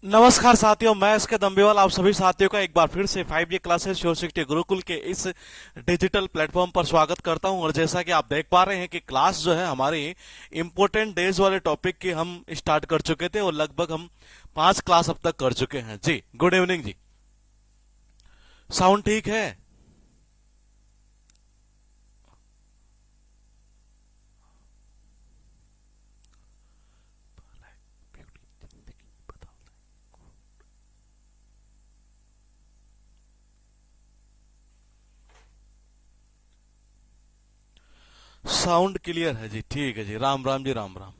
नमस्कार साथियों, मैं इसके दम्बेवाल आप सभी साथियों का एक बार फिर से 5G classes sure city Gurukul के इस डिजिटल प्लेटफॉर्म पर स्वागत करता हूं। और जैसा कि आप देख पा रहे हैं कि क्लास जो है हमारी इंपॉर्टेंट डेज वाले टॉपिक की हम स्टार्ट कर चुके थे और लगभग हम 5 क्लास अब तक कर चुके हैं। जी गुड इवनिंग जी। साउंड ठीक है? साउंड क्लियर है जी, ठीक है जी। राम राम जी, राम राम।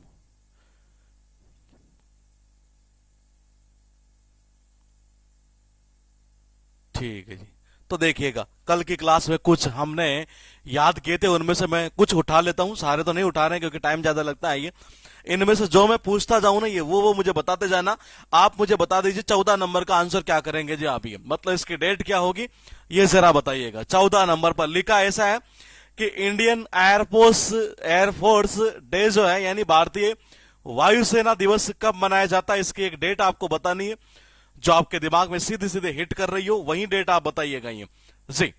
ठीक है जी। तो देखिएगा, कल की क्लास में कुछ हमने याद किए थे, उनमें से मैं कुछ उठा लेता हूं। सारे तो नहीं उठा रहे हैं क्योंकि टाइम ज्यादा लगता है। ये इनमें से जो मैं पूछता जाऊं ना, ये वो मुझे बताते जाना। आप मुझे बता दीजिए 14 नंबर का आंसर क्या करेंगे जी आप। ये मतलब इसकी डेट क्या होगी ये जरा बताइएगा। 14 नंबर पर लिखा ऐसा है कि इंडियन एयरफोर्स डे जो है, यानी भारतीय वायुसेना दिवस कब मनाया जाता है, इसकी एक डेट आपको बतानी है। जो आपके दिमाग में सीधे सीधे हिट कर रही हो वही डेट आप बताइएगा। ये जी,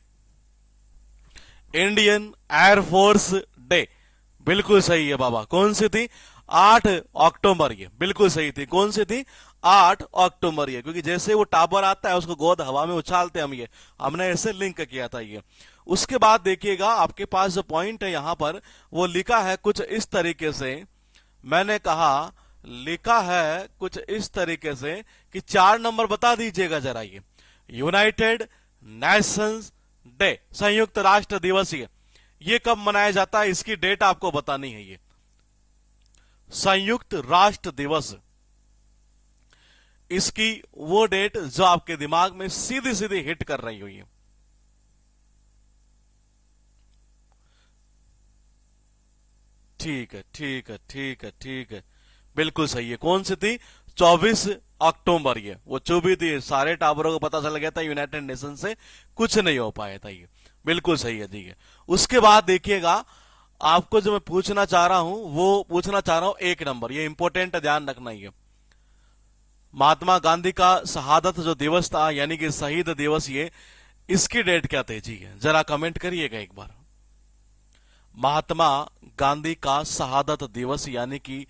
इंडियन एयरफोर्स डे बिल्कुल सही है बाबा। कौन सी थी? 8 अक्टूबर। ये बिल्कुल सही थी। कौन सी थी? 8 अक्टूबर। ये क्योंकि जैसे वो टावर आता है उसको गोद हवा में उछालते हम, ये हमने ऐसे लिंक किया था। ये उसके बाद देखिएगा, आपके पास जो पॉइंट है यहां पर वो लिखा है कुछ इस तरीके से। मैंने कहा लिखा है कुछ इस तरीके से कि 4 नंबर बता दीजिएगा जरा। ये यूनाइटेड नेशंस डे, संयुक्त राष्ट्र दिवस, ये कब मनाया जाता है, इसकी डेट आपको बतानी है। ये संयुक्त राष्ट्र दिवस, इसकी वो डेट जो आपके दिमाग में सीधी सीधी हिट कर रही हो। ये ठीक है, ठीक है, ठीक है, ठीक है, बिल्कुल सही है। कौन सी थी? 24 अक्टूबर। ये वो चुभी थी, सारे टावरों को पता चल गया था, यूनाइटेड नेशन से कुछ नहीं हो पाया था। ये बिल्कुल सही है। ठीक है, उसके बाद देखिएगा, आपको जो मैं पूछना चाह रहा हूं वो पूछना चाह रहा हूं 1 नंबर। ये इंपॉर्टेंट है, ध्यान रखना। ये महात्मा गांधी का शहादत जो दिवस था, यानी कि शहीद दिवस, ये इसकी डेट क्या थी जी? जरा कमेंट करिएगा एक बार। महात्मा गांधी का शहादत दिवस यानी कि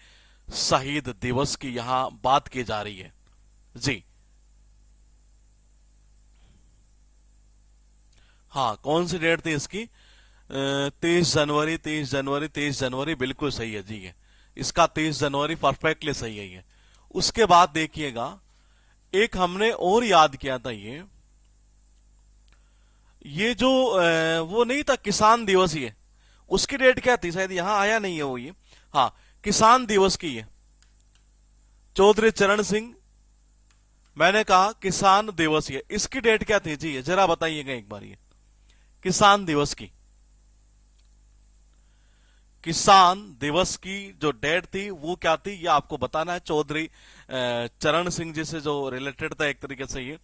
शहीद दिवस की यहां बात की जा रही है जी। हाँ, कौन सी डेट थी इसकी? 30 जनवरी, 30 जनवरी, 30 जनवरी, बिल्कुल सही है जी। ये इसका 30 जनवरी परफेक्टली सही है। ये उसके बाद देखिएगा, एक हमने और याद किया था। ये जो वो नहीं था किसान दिवस, ये उसकी डेट क्या थी? शायद यहां आया नहीं है वो। ये हाँ, किसान दिवस की है, चौधरी चरण सिंह। मैंने कहा किसान दिवस, ये इसकी डेट क्या थी जी? जरा बताइएगा एक बार। ये किसान दिवस की, किसान दिवस की जो डेट थी वो क्या थी, ये आपको बताना है। चौधरी चरण सिंह जी से जो रिलेटेड था एक तरीके से ये।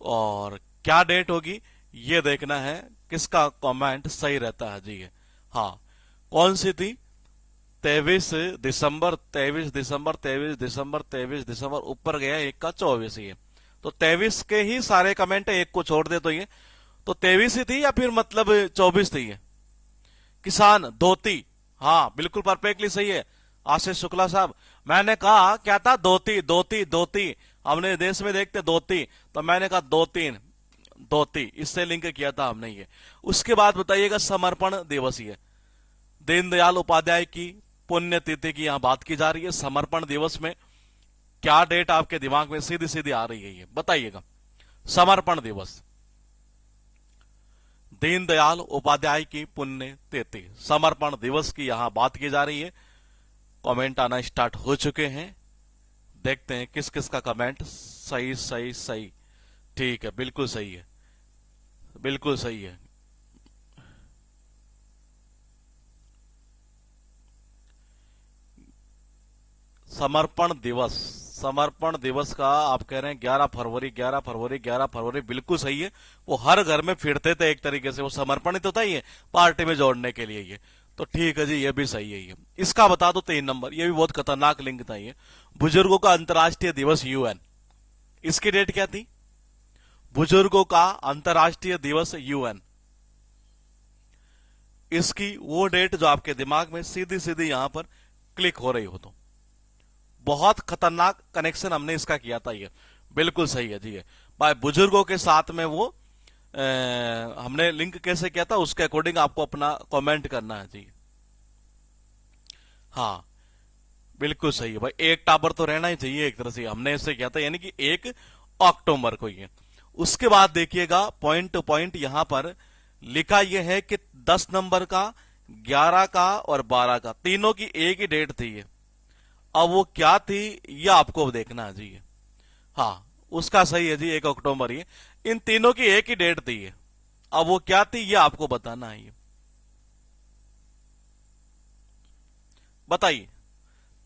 और क्या डेट होगी ये देखना है, किसका कमेंट सही रहता है जी। ये हाँ, कौन सी थी? 23 दिसंबर, 23 दिसंबर, 23 दिसंबर, 23 दिसंबर, ऊपर गया एक का 24 ही है। तो 23 के ही सारे कमेंट है, एक को छोड़ दे तो ये तो 23 ही थी या फिर मतलब 24 थी ये? किसान धोती, हाँ बिल्कुल परफेक्टली सही है आशीष शुक्ला साहब। मैंने कहा क्या था? धोती, धोती, धोती। हमने देश में देखते धोती, तो मैंने कहा 2-3 धोती, इससे लिंक किया था हमने ये। उसके बाद बताइएगा, समर्पण दिवस। ये दीनदयाल उपाध्याय की पुण्यतिथि की यहां बात की जा रही है। समर्पण दिवस में क्या डेट आपके दिमाग में सीधी सीधी आ रही है ये बताइएगा। समर्पण दिवस, दीनदयाल उपाध्याय की पुण्यतिथि, समर्पण दिवस की यहां बात की जा रही है। कमेंट आना स्टार्ट हो चुके हैं, देखते हैं किस किस का कमेंट सही सही सही। ठीक है, बिल्कुल सही है, बिल्कुल सही है। समर्पण दिवस, समर्पण दिवस का आप कह रहे हैं 11 फरवरी, 11 फरवरी, 11 फरवरी, बिल्कुल सही है। वो हर घर में फिरते थे एक तरीके से, वो समर्पण तो था ही है पार्टी में जोड़ने के लिए। ये तो ठीक है जी, ये भी सही है। ये इसका बता दो 3 नंबर, ये भी बहुत खतरनाक लिंक था। ये बुजुर्गों का अंतर्राष्ट्रीय दिवस, यूएन। इसकी डेट क्या थी? बुजुर्गों का अंतर्राष्ट्रीय दिवस यूएन। इसकी वो डेट जो आपके दिमाग में सीधी सीधी यहां पर क्लिक हो रही हो। तो बहुत खतरनाक कनेक्शन हमने इसका किया था। ये बिल्कुल सही है जी। ये भाई बुजुर्गों के साथ में वो हमने लिंक कैसे किया था, उसके अकॉर्डिंग आपको अपना कमेंट करना है जी। हाँ बिल्कुल सही है भाई, 1 अक्टूबर तो रहना ही चाहिए एक तरह से, हमने ऐसे किया था, यानी कि 1 अक्टूबर को ही है। उसके बाद देखिएगा पॉइंट टू पॉइंट यहां पर लिखा यह है कि 10 नंबर का, 11 का और 12 का तीनों की एक ही डेट थी ये। अब वो क्या थी ये आपको देखना है जी। हाँ उसका सही है जी, 1 अक्टूबर ही। इन तीनों की एक ही डेट थी ये। अब वो क्या थी ये आपको बताना है। ये बताइए,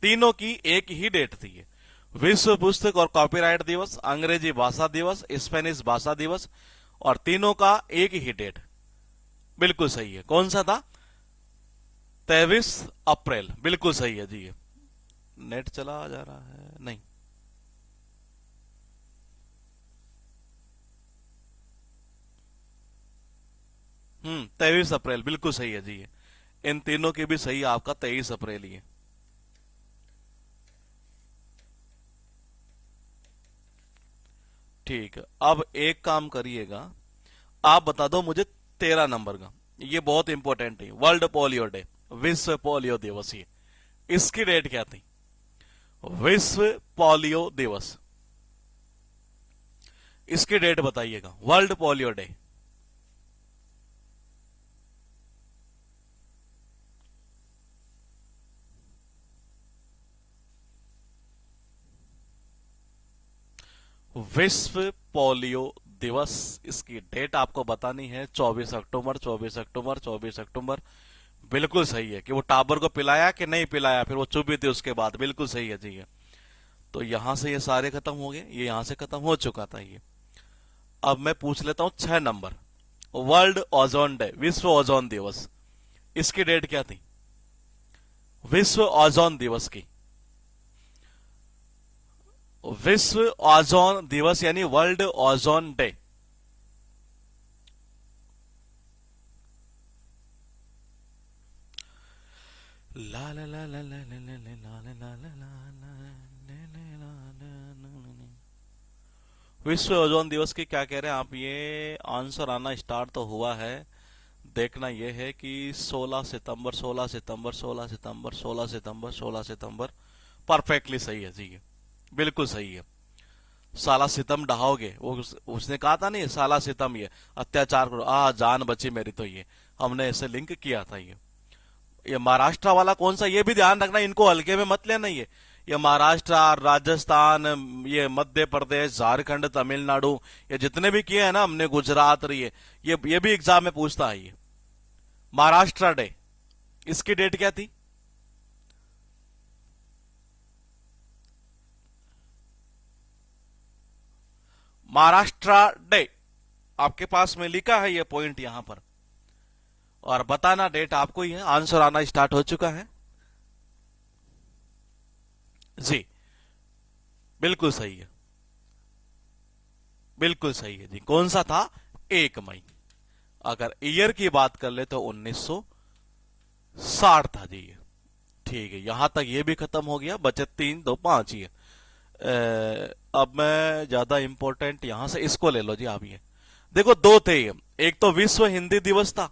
तीनों की एक ही डेट थी ये। विश्व पुस्तक और कॉपीराइट दिवस, अंग्रेजी भाषा दिवस, स्पेनिश भाषा दिवस, और तीनों का एक ही डेट। बिल्कुल सही है। कौन सा था? 23 अप्रैल। बिल्कुल सही है जी। नेट चला जा रहा है? नहीं। 23 अप्रैल बिल्कुल सही है जी। इन तीनों की भी सही है, आपका 23 अप्रैल ही है। ठीक है, अब एक काम करिएगा, आप बता दो मुझे 13 नंबर का। ये बहुत इंपॉर्टेंट है, वर्ल्ड पोलियो डे, विश्व पोलियो दिवस। ये इसकी डेट क्या थी? विश्व पोलियो दिवस, इसकी डेट बताइएगा। World polio day. विश्व पोलियो दिवस, इसकी डेट आपको बतानी है। 24 अक्टूबर, 24 अक्टूबर, 24 अक्टूबर। बिल्कुल सही है कि वो टाबर को पिलाया कि नहीं पिलाया, फिर वो चुपी थी उसके बाद। बिल्कुल सही है जी। तो यहां से ये सारे खत्म हो गए, ये यहां से खत्म हो चुका था ये। अब मैं पूछ लेता हूं 6 नंबर, वर्ल्ड ओजोन डे, विश्व ओजोन दिवस। इसकी डेट क्या थी? विश्व ओजोन दिवस की, विश्व ओजोन दिवस यानी वर्ल्ड ओजोन डे। ला ला ला ला ला ला ला ला ला ला ला विश्व ओजोन दिवस की क्या कह रहे हैं आप? ये आंसर आना स्टार्ट तो हुआ है। देखना यह है कि 16 सितंबर, 16 सितंबर, 16 सितंबर, 16 सितंबर, 16 सितंबर। परफेक्टली सही है जी। बिल्कुल सही है। साला सितम ढहाओगे, वो उसने कहा था नहीं, साला सितम, ये अत्याचार करो, जान बची मेरी। तो ये हमने ऐसे लिंक किया था। ये महाराष्ट्र वाला कौन सा, ये भी ध्यान रखना, इनको हल्के में मत लेना। ये महाराष्ट्र, राजस्थान, ये मध्य प्रदेश, झारखंड, तमिलनाडु, ये जितने भी किए हैं ना हमने, गुजरात, ये भी एग्जाम में पूछता है। ये महाराष्ट्र डे, इसकी डेट क्या थी? महाराष्ट्र डे आपके पास में लिखा है ये पॉइंट यहां पर, और बताना डेट आपको ही है। आंसर आना स्टार्ट हो चुका है जी। बिल्कुल सही है, बिल्कुल सही है जी। कौन सा था? 1 मई। अगर ईयर की बात कर ले तो 1960 था जी ये। ठीक है, यहां तक ये भी खत्म हो गया। बचे 3, 2, 5 ही है। अब मैं ज्यादा इंपॉर्टेंट यहां से इसको ले लो जी आप। ये देखो, 2 थे ये। एक तो विश्व हिंदी दिवस था,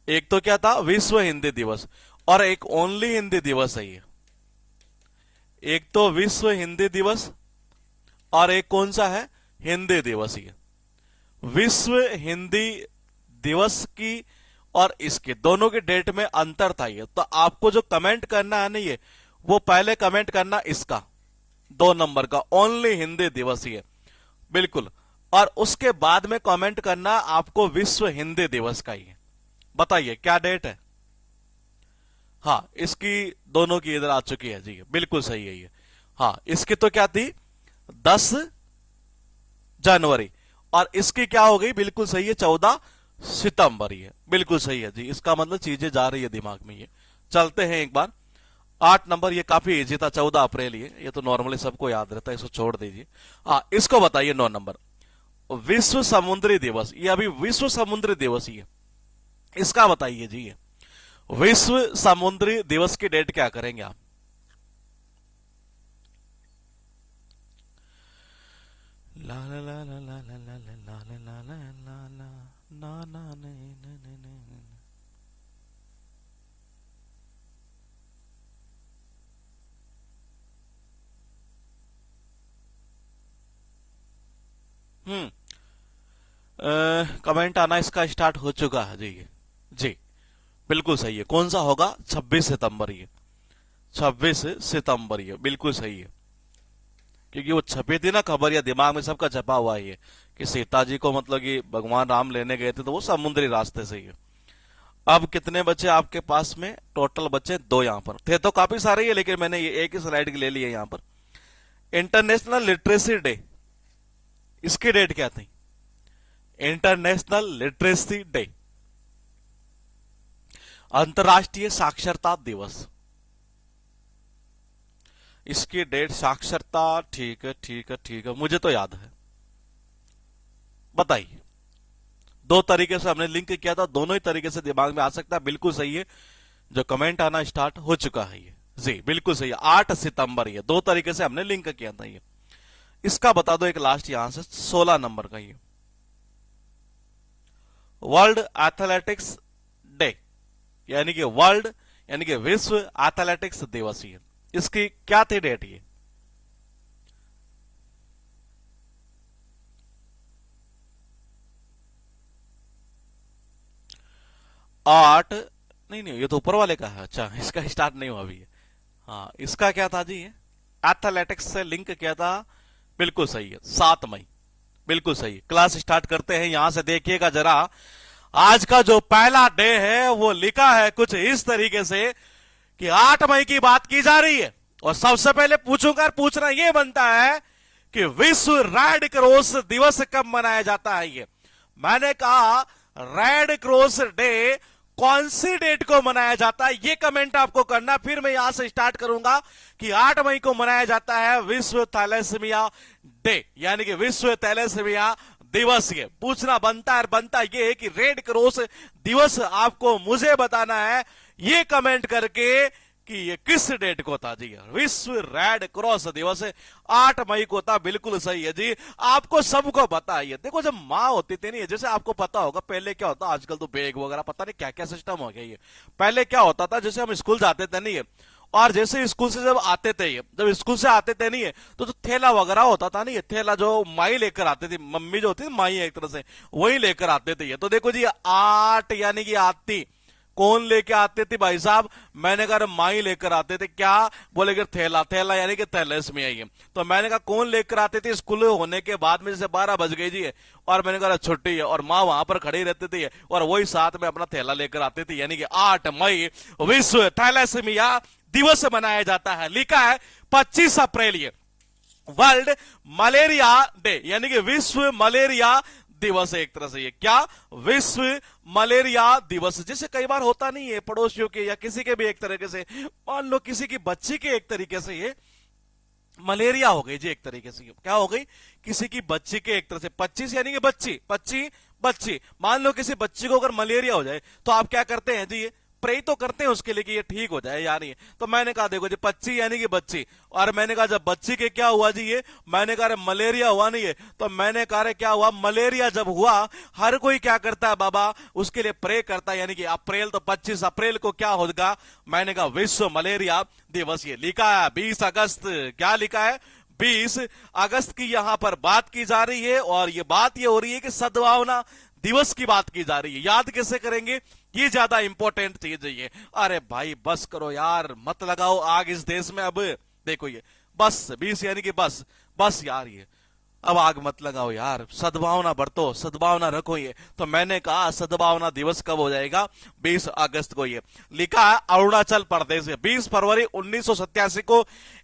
एक तो क्या था? विश्व हिंदी दिवस, और एक ओनली हिंदी दिवस है ये। एक तो विश्व हिंदी दिवस और एक कौन सा है? हिंदी दिवस। ये विश्व हिंदी दिवस की और इसके दोनों के डेट में अंतर था। ये तो आपको जो कमेंट करना है ना, ये वो पहले कमेंट करना इसका 2 नंबर का, ओनली हिंदी दिवस। ये बिल्कुल, और उसके बाद में कमेंट करना आपको विश्व हिंदी दिवस का ही है। बताइए क्या डेट है? हाँ, इसकी दोनों की इधर आ चुकी है जी। बिल्कुल सही है ये। हाँ, इसकी तो क्या थी? 10 जनवरी, और इसकी क्या हो गई? बिल्कुल सही है, 14 सितंबर। ये बिल्कुल सही है जी। इसका मतलब चीजें जा रही है दिमाग में। ये चलते हैं एक बार, 8 नंबर ये काफी इजी था, 14 अप्रैल, ये तो नॉर्मली सबको याद रहता है, इसको छोड़ दीजिए। हाँ, इसको बताइए 9 नंबर, विश्व समुद्री दिवस, ये अभी विश्व समुद्री दिवस ही है, इसका बताइए जी। ये विश्व समुद्री दिवस की डेट क्या करेंगे आप? ला ला ला ला ला ला ला ला ला ला ला ला ला ना ना नहीं नहीं नहीं नहीं। हम्म कमेंट आना इसका स्टार्ट हो चुका है जी। जी बिल्कुल सही है। कौन सा होगा? 26 सितंबर, ये 26 सितंबर, ये बिल्कुल सही है, क्योंकि वो छपी थी ना खबर, या दिमाग में सबका छपा हुआ है ये कि सीता जी को मतलब कि भगवान राम लेने गए थे, तो वो समुद्री रास्ते से ही है। अब कितने बचे आपके पास में? टोटल बचे 2, यहां पर थे तो काफी सारे ही है, लेकिन मैंने ये एक ही स्लाइड की ले ली है यहां पर। इंटरनेशनल लिटरेसी डे, इसकी डेट क्या थी? इंटरनेशनल लिटरेसी डे, अंतर्राष्ट्रीय साक्षरता दिवस, इसकी डेट साक्षरता, ठीक है ठीक है ठीक है, मुझे तो याद है, बताइए। 2 तरीके से हमने लिंक किया था, दोनों ही तरीके से दिमाग में आ सकता है, बिल्कुल सही है। जो कमेंट आना स्टार्ट हो चुका है ये, जी बिल्कुल सही है, 8 सितंबर, ये 2 तरीके से हमने लिंक किया था ये। इसका बता दो एक लास्ट यहां से 16 नंबर का, ये वर्ल्ड एथलेटिक्स डे, यानी कि वर्ल्ड, यानी कि विश्व एथलेटिक्स दिवस, ये इसकी क्या थी डेट? ये 8, नहीं नहीं, ये तो ऊपर वाले का है, अच्छा इसका स्टार्ट नहीं हुआ अभी। हाँ, इसका क्या था जी? ये एथलेटिक्स से लिंक किया था, बिल्कुल सही है, 7 मई, बिल्कुल सही। क्लास स्टार्ट करते हैं, यहां से देखिएगा जरा। आज का जो पहला डे है वो लिखा है कुछ इस तरीके से कि 8 मई की बात की जा रही है, और सबसे पहले पूछूंगा, पूछना यह बनता है कि विश्व रेड क्रॉस दिवस कब मनाया जाता है? ये मैंने कहा रेड क्रॉस डे कौन सी डेट को मनाया जाता है, ये कमेंट आपको करना। फिर मैं यहां से स्टार्ट करूंगा कि 8 मई को मनाया जाता है विश्व थैलेसीमिया डे, यानी कि विश्व थैलेसीमिया दिवस। ये पूछना बनता ये है कि रेड क्रॉस दिवस आपको मुझे बताना है ये कमेंट करके कि ये किस डेट को था जी। विश्व रेड क्रॉस दिवस 8 मई को था, बिल्कुल सही है जी। आपको सबको पता है। देखो जब माँ होती थी नहीं, जैसे आपको पता होगा पहले क्या होता, आजकल तो बैग वगैरह पता नहीं क्या क्या सिस्टम हो गया। ये पहले क्या होता था, जैसे हम स्कूल जाते थे नहीं है, और जैसे स्कूल से जब आते थे, जब स्कूल से आते थे नहीं है, तो थैला वगैरह होता था नहीं है, थैला जो माई लेकर आते थे, मम्मी जो होती थी माई एक तरह से, वही लेकर आते थे। तो देखो जी 8 यानी कि आती, कौन लेके आते थे भाई साहब? मैंने कहा माई लेकर आते थे। क्या बोले कि थैला, थैला यानी कि थैलेसीमिया में आई। तो मैंने कहा कौन लेकर आते थे? स्कूल होने के बाद में जैसे 12 बज गई जी, और मैंने कहा छुट्टी है, और माँ वहां पर खड़ी रहती थी और वही साथ में अपना थैला लेकर आते थे। यानी कि 8 मई विश्व थैलेसीमिया दिवस मनाया जाता है। लिखा है 25 अप्रैल ये वर्ल्ड मलेरिया डे, यानी कि विश्व मलेरिया दिवस है एक तरह से। ये क्या? विश्व मलेरिया दिवस। जैसे कई बार होता नहीं है पड़ोसियों के या किसी के भी एक तरीके से, मान लो किसी की बच्ची के एक तरीके से ये मलेरिया हो गई जी, एक तरीके से क्या हो गई? किसी की बच्ची के एक तरह से, 25 यानी कि बच्ची, बच्ची मान लो किसी बच्ची को अगर मलेरिया हो जाए तो आप क्या करते हैं जी? ये प्रे तो करते हैं उसके लिए कि ये ठीक हो जाए यानी। तो मैंने कहा देखो जी 25 यानी कि बच्ची, और मैंने कहा जब बच्ची के क्या हुआ जी? ये मैंने कहा मलेरिया हुआ नहीं है, तो मैंने कहा क्या हुआ? मलेरिया जब हुआ, हर कोई क्या करता है बाबा? उसके लिए प्रे करता है, यानी कि अप्रैल, तो 25 अप्रैल को क्या होगा? मैंने कहा विश्व मलेरिया दिवस। ये लिखा है 20 अगस्त, क्या लिखा है? 20 अगस्त की यहां पर बात की जा रही है, और ये बात ये हो रही है कि सद्भावना दिवस की बात की जा रही है। याद कैसे करेंगे? ये ज्यादा इंपॉर्टेंट चीज है ये। अरे भाई बस करो यार, मत लगाओ आग इस देश में। अब देखो ये बस 20 यानी कि बस यार, ये अब आग मत लगाओ यार, सद्भावना बरतो, सद्भावना रखो। ये तो मैंने कहा सद्भावना दिवस कब हो जाएगा? 20 अगस्त को। ये लिखा है अरुणाचल प्रदेश में 20 फरवरी 1987 को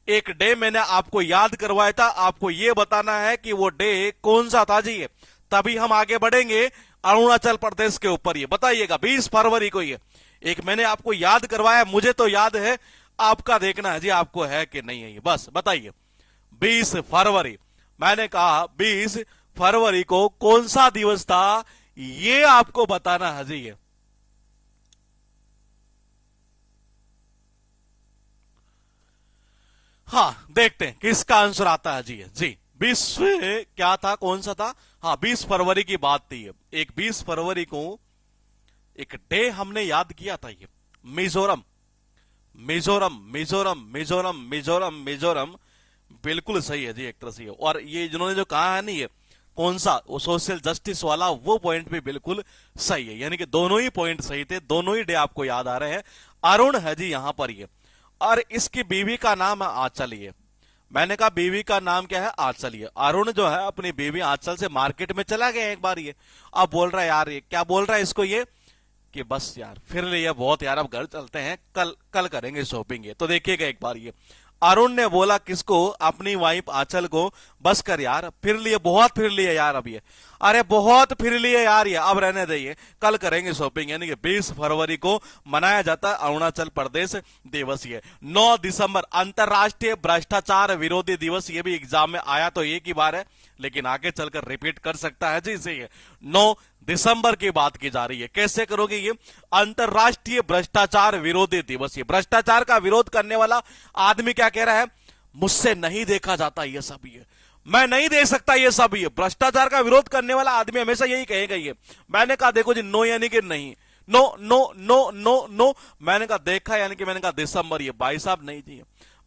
एक डे मैंने आपको याद करवाया था। आपको ये बताना है कि वो डे कौन सा था जी, तभी हम आगे बढ़ेंगे अरुणाचल प्रदेश के ऊपर। ये बताइएगा 20 फरवरी को ये एक मैंने आपको याद करवाया, मुझे तो याद है। आपका देखना है जी आपको है कि नहीं है ये, बस बताइए। 20 फरवरी, मैंने कहा 20 फरवरी को कौन सा दिवस था, ये आपको बताना है जी। ये हाँ, देखते हैं किसका आंसर आता है जी। जी, विश्व क्या था, कौन सा था? हाँ, 20 फरवरी की बात थी। एक 20 फरवरी को एक डे हमने याद किया था, ये मिजोरम मिजोरम मिजोरम मिजोरम मिजोरम मिजोरम, बिल्कुल सही है जी, एक तरह से। और ये जिन्होंने जो कहा है ना, ये कौन सा, वो सोशल जस्टिस वाला, वो पॉइंट भी बिल्कुल सही है। यानी कि दोनों ही पॉइंट सही थे, दोनों ही डे आपको याद आ रहे हैं। अरुण है जी यहां पर ये, और इसकी बीवी का नाम है आंचल। ये मैंने कहा बीवी का नाम क्या है, आंचल। ये अरुण जो है अपनी बीवी आंचल से मार्केट में चला गया एक बार। ये अब बोल रहा है यार, ये क्या बोल रहा है इसको, ये कि बस यार फिर लिया बहुत यार, अब घर चलते हैं, कल कल करेंगे शॉपिंग। ये तो देखिएगा एक बार, ये अरुण ने बोला किसको, अपनी वाइफ आंचल को, बस कर यार, फिर लिए बहुत फिर लिए यार, अब ये अरे बहुत फिर लिए यार, ये अब रहने दे, कल करेंगे शॉपिंग। यानी कि 20 फरवरी को मनाया जाता है अरुणाचल प्रदेश दिवस। ये 9 दिसंबर अंतरराष्ट्रीय भ्रष्टाचार विरोधी दिवस, ये भी एग्जाम में आया तो एक ही बार है, लेकिन आगे चलकर रिपीट कर सकता है जी इसे। 9 दिसंबर की बात की जा रही है। कैसे करोगे ये, अंतरराष्ट्रीय भ्रष्टाचार विरोधी दिवस। ये भ्रष्टाचार का विरोध करने वाला आदमी क्या कह रहा है, मुझसे नहीं देखा जाता ये सब, ये मैं नहीं देख सकता ये सब। ये भ्रष्टाचार का विरोध करने वाला आदमी हमेशा यही कहेगा। ये मैंने कहा देखो जी, नो यानी कि नहीं, no no no no no, मैंने कहा देखा यानी कि मैंने कहा दिसंबर। ये भाई साहब नहीं जी,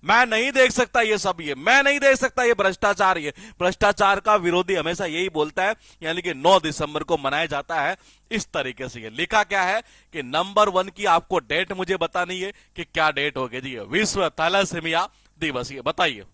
मैं नहीं देख सकता ये सब, ये मैं नहीं देख सकता ये भ्रष्टाचार। ये भ्रष्टाचार का विरोधी हमेशा यही बोलता है। यानी कि 9 दिसंबर को मनाया जाता है इस तरीके से। ये लिखा क्या है कि नंबर 1 की आपको डेट मुझे बतानी है कि क्या डेट होगी जी, विश्व थैलेसीमिया दिवस। ये बताइए,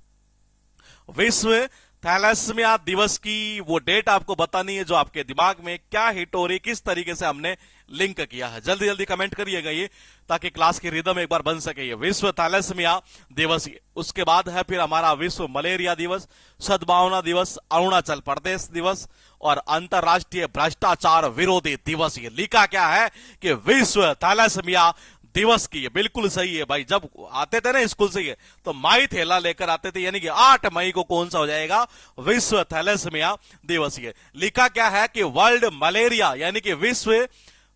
विश्व थैलेसीमिया दिवस की वो डेट आपको बतानी है, जो आपके दिमाग में क्या हिट हो रही, किस तरीके से हमने लिंक किया है। जल्दी जल्दी कमेंट करिएगा ये, ताकि क्लास की रिदम एक बार बन सके। ये विश्व थैलेसीमिया दिवस, उसके बाद है फिर हमारा विश्व मलेरिया दिवस, सद्भावना दिवस, अरुणाचल प्रदेश दिवस और अंतरराष्ट्रीय भ्रष्टाचार विरोधी दिवस। ये लिखा क्या है कि विश्व थैलेसीमिया दिवस की। ये बिल्कुल सही है भाई, जब आते थे ना स्कूल से ये, तो माई थैला लेकर आते थे। यानी कि 8 मई को कौन सा हो जाएगा, विश्व थैलेसीमिया दिवस। ये लिखा क्या है कि वर्ल्ड मलेरिया, यानी कि विश्व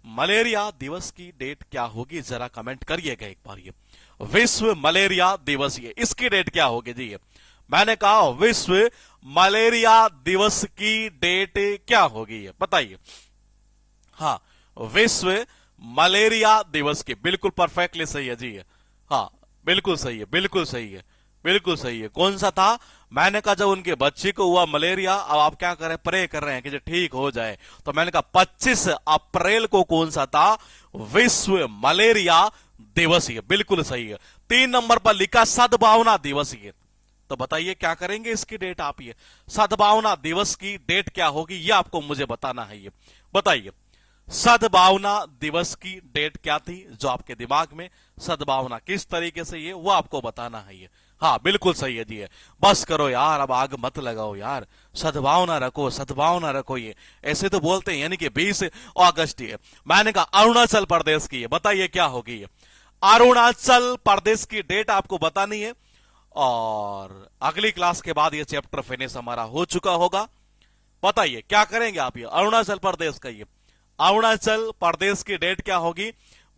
मलेरिया दिवस की डेट क्या होगी, जरा कमेंट करिएगा एक बार। ये विश्व मलेरिया दिवस, ये इसकी डेट क्या होगी जी। ये मैंने कहा विश्व मलेरिया दिवस की डेट क्या होगी, ये बताइए। हाँ, विश्व मलेरिया दिवस की, बिल्कुल परफेक्टली सही है जी ये। हाँ, बिल्कुल सही है, बिल्कुल सही है, बिल्कुल सही है। कौन सा था, मैंने कहा जब उनके बच्चे को हुआ मलेरिया, अब आप क्या करें, प्रे कर रहे हैं कि जो ठीक हो जाए। तो मैंने कहा 25 अप्रैल को कौन सा था, विश्व मलेरिया दिवस। ये बिल्कुल सही है। 3 नंबर पर लिखा सद्भावना दिवस। ये तो बताइए क्या करेंगे इसकी डेट आप, ये सद्भावना दिवस की डेट क्या होगी, ये आपको मुझे बताना है। ये बताइए, सद्भावना दिवस की डेट क्या थी, जो आपके दिमाग में, सद्भावना किस तरीके से, ये वो आपको बताना है। ये हाँ, बिल्कुल सही है जी। ये बस करो यार, अब आग मत लगाओ यार, सद्भावना रखो, सद्भावना रखो। ये ऐसे तो बोलते हैं। यानी कि 20 अगस्त। ये मैंने कहा अरुणाचल प्रदेश की, ये बताइए क्या होगी। ये अरुणाचल प्रदेश की डेट आपको बतानी है, और अगली क्लास के बाद ये चैप्टर फिनिश हमारा हो चुका होगा। बताइए क्या करेंगे आप। ये अरुणाचल प्रदेश का, ये अरुणाचल प्रदेश की डेट क्या होगी,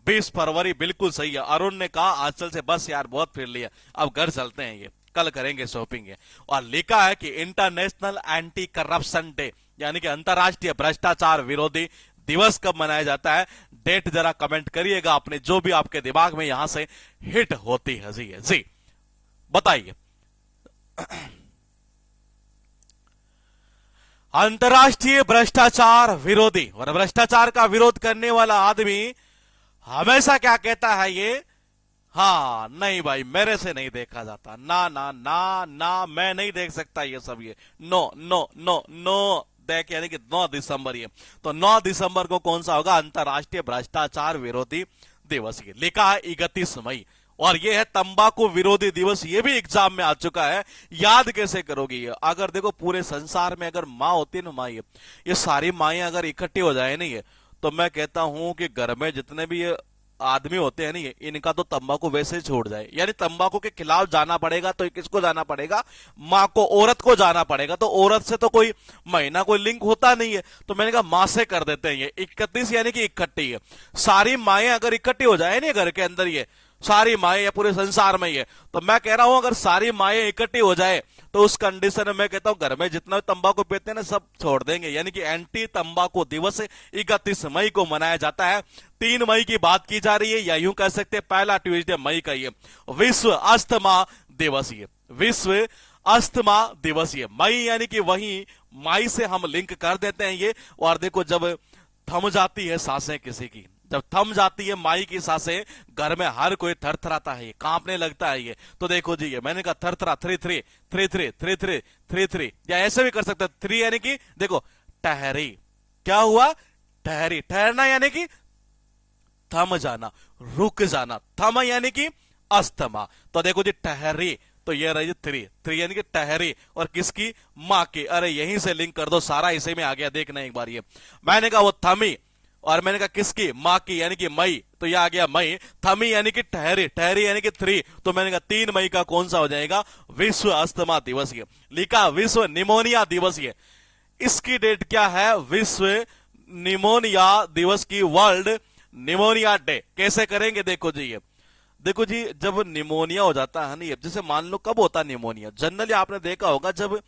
20 फरवरी, बिल्कुल सही है। अरुण ने कहा आंचल से बस यार बहुत फिर लिया, अब घर चलते हैं, ये कल करेंगे शॉपिंग। है और लिखा है कि इंटरनेशनल एंटी करप्शन डे, यानी कि अंतरराष्ट्रीय भ्रष्टाचार विरोधी दिवस कब मनाया जाता है, डेट जरा कमेंट करिएगा अपने, जो भी आपके दिमाग में यहां से हिट होती है जी। जी बताइए, अंतरराष्ट्रीय भ्रष्टाचार विरोधी, और भ्रष्टाचार का विरोध करने वाला आदमी हमेशा क्या कहता है, ये हाँ नहीं भाई मेरे से नहीं देखा जाता, ना ना ना ना, मैं नहीं देख सकता ये सब, ये नो नो नो नो देख, यानी कि 9 दिसंबर। ये तो 9 दिसंबर को कौन सा होगा, अंतरराष्ट्रीय भ्रष्टाचार विरोधी दिवस। ये लिखा है 31 मई, और ये है तंबाकू विरोधी दिवस। ये भी एग्जाम में आ चुका है, याद कैसे करोगे ये। अगर देखो पूरे संसार में अगर माँ होती ना, माँ, ये सारी माएं अगर इकट्ठी हो जाए नहीं है, तो मैं कहता हूं कि घर में जितने भी ये आदमी होते हैं नहीं, इनका तो तंबाकू वैसे ही छोड़ जाए, यानी तंबाकू के खिलाफ जाना पड़ेगा तो किसको जाना पड़ेगा, माँ को, औरत को जाना पड़ेगा। तो औरत से तो कोई महीना कोई लिंक होता नहीं है, तो मैंने कहा माँ से कर देते हैं ये 31 यानी कि इकट्ठी है। सारी माएँ अगर इकट्ठी हो जाए नहीं घर के अंदर, ये सारी माएँ या पूरे संसार में ही है, तो मैं कह रहा हूं अगर सारी माएँ इकट्ठी हो जाए तो उस कंडीशन में मैं कहता हूं घर में जितना तंबाकू पीते हैं ना सब छोड़ देंगे। यानी कि एंटी तंबाकू दिवस 31 मई को मनाया जाता है। 3 मई की बात की जा रही है, या यूं कह सकते हैं पहला ट्यूसडे मई का ये विश्व अस्थमा दिवस, ये विश्व अस्थमा दिवस, ये मई यानी कि वही माई से हम लिंक कर देते हैं ये। और देखो जब थम जाती है सांसें किसी की, जब थम जाती है माई की सांसें, घर में हर कोई थरथराता है, कांपने लगता है ये। तो देखो जी, ये मैंने कहा थरथरा 3 3 3 3 3 3, या ऐसे भी कर सकते हैं 3 यानी कि देखो ठहरी, क्या हुआ, ठहरी, ठहरना यानी कि थम जाना, रुक जाना, थम यानी कि अस्थमा। तो देखो जी ठहरी, तो ये रही 3 यानी कि ठहरी, और किसकी, माँ की। अरे यहीं से लिंक कर दो, सारा इसी में आ गया, देखना एक बार ये। मैंने कहा वो थमी, और मैंने कहा किसकी, माँ की, यानी कि मई, तो यह आ गया मई। थमी यानी कि ठहरी, ठहरी यानी कि 3, तो मैंने कहा 3 मई का कौन सा हो जाएगा, विश्व अस्थमा दिवस। ये लिखा विश्व निमोनिया दिवस, ये इसकी डेट क्या है, विश्व निमोनिया दिवस की, वर्ल्ड निमोनिया डे। कैसे करेंगे, देखो जी ये, देखो जी जब निमोनिया हो जाता है ना, जैसे मान लो कब होता है निमोनिया, जनरली आपने देखा होगा जब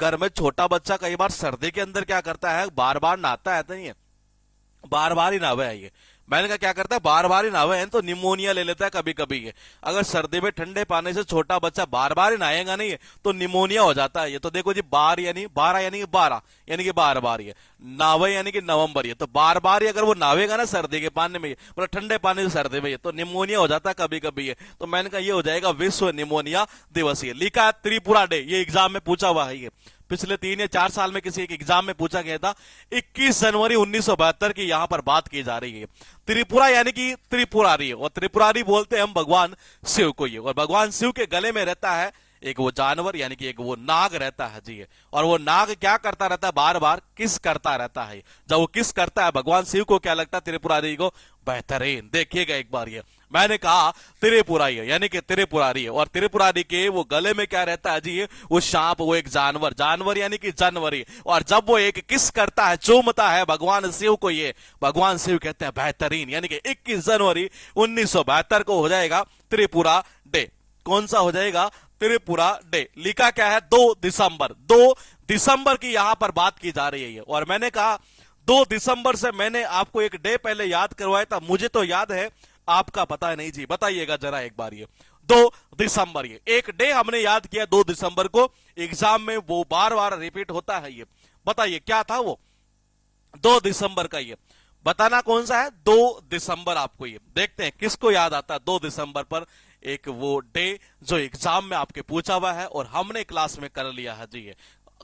घर में छोटा बच्चा कई बार सर्दी के अंदर क्या करता है, बार बार नहाता है, तो नहीं है, बार बार ही नहावे है ये। मैंने कहा क्या करता है, बार बार ही नहावे है, तो निमोनिया ले लेता है कभी कभी ये। अगर सर्दी में ठंडे पानी से छोटा बच्चा बार बार ही नहाएगा नहीं है तो निमोनिया हो जाता है ये। तो देखो जी बार यानी 12 यानी कि 12 यानी कि बार बार ये, नावे यानी कि नवंबर, ये तो बार बार ही अगर वो नावेगा ना सर्दी के पानी में, मतलब ठंडे पानी से सर्दी में, तो निमोनिया हो जाता है कभी कभी ये। तो मैंने कहा ये हो जाएगा विश्व निमोनिया दिवस। ये लिखा है त्रिपुरा डे, ये एग्जाम में पूछा हुआ है, ये पिछले 3 या 4 साल में किसी एक एग्जाम में पूछा गया था। 21 जनवरी 1972 की यहां पर बात की जा रही है। त्रिपुरा यानी कि त्रिपुरारी, और त्रिपुरारी बोलते हैं हम भगवान शिव को ये। और भगवान शिव के गले में रहता है एक वो जानवर, यानी कि एक वो नाग रहता है जी। और वो नाग क्या करता रहता है, बार बार किस करता रहता है। जब वो किस करता है भगवान शिव को क्या लगता है, त्रिपुरारी को बेहतरीन। देखिएगा एक बार ये, मैंने कहा त्रिपुरारी है यानी कि त्रिपुरारी है, और त्रिपुरारी के वो गले में क्या रहता है जी, वो सांप, वो एक जानवर, जानवर यानी कि जनवरी। और जब वो एक किस करता है, चूमता है भगवान शिव को, ये भगवान शिव कहते हैं बेहतरीन। यानी कि 21 जनवरी 1972 को हो जाएगा त्रिपुरा डे। कौन सा हो जाएगा, त्रिपुरा डे। लिखा क्या है, 2 दिसंबर, 2 दिसंबर की यहां पर बात की जा रही है। और मैंने कहा 2 दिसंबर से मैंने आपको एक डे पहले याद करवाया था, मुझे तो याद है, आपका पता नहीं जी, बताइएगा जरा एक बार ये। 2 दिसंबर, ये एक डे हमने याद किया 2 दिसंबर को, एग्जाम में वो बार बार रिपीट होता है ये। बताइए क्या था वो 2 दिसंबर का, ये बताना कौन सा है 2 दिसंबर। आपको ये देखते हैं किसको याद आता है 2 दिसंबर पर एक वो डे जो एग्जाम में आपके पूछा हुआ है और हमने क्लास में कर लिया है जी। ये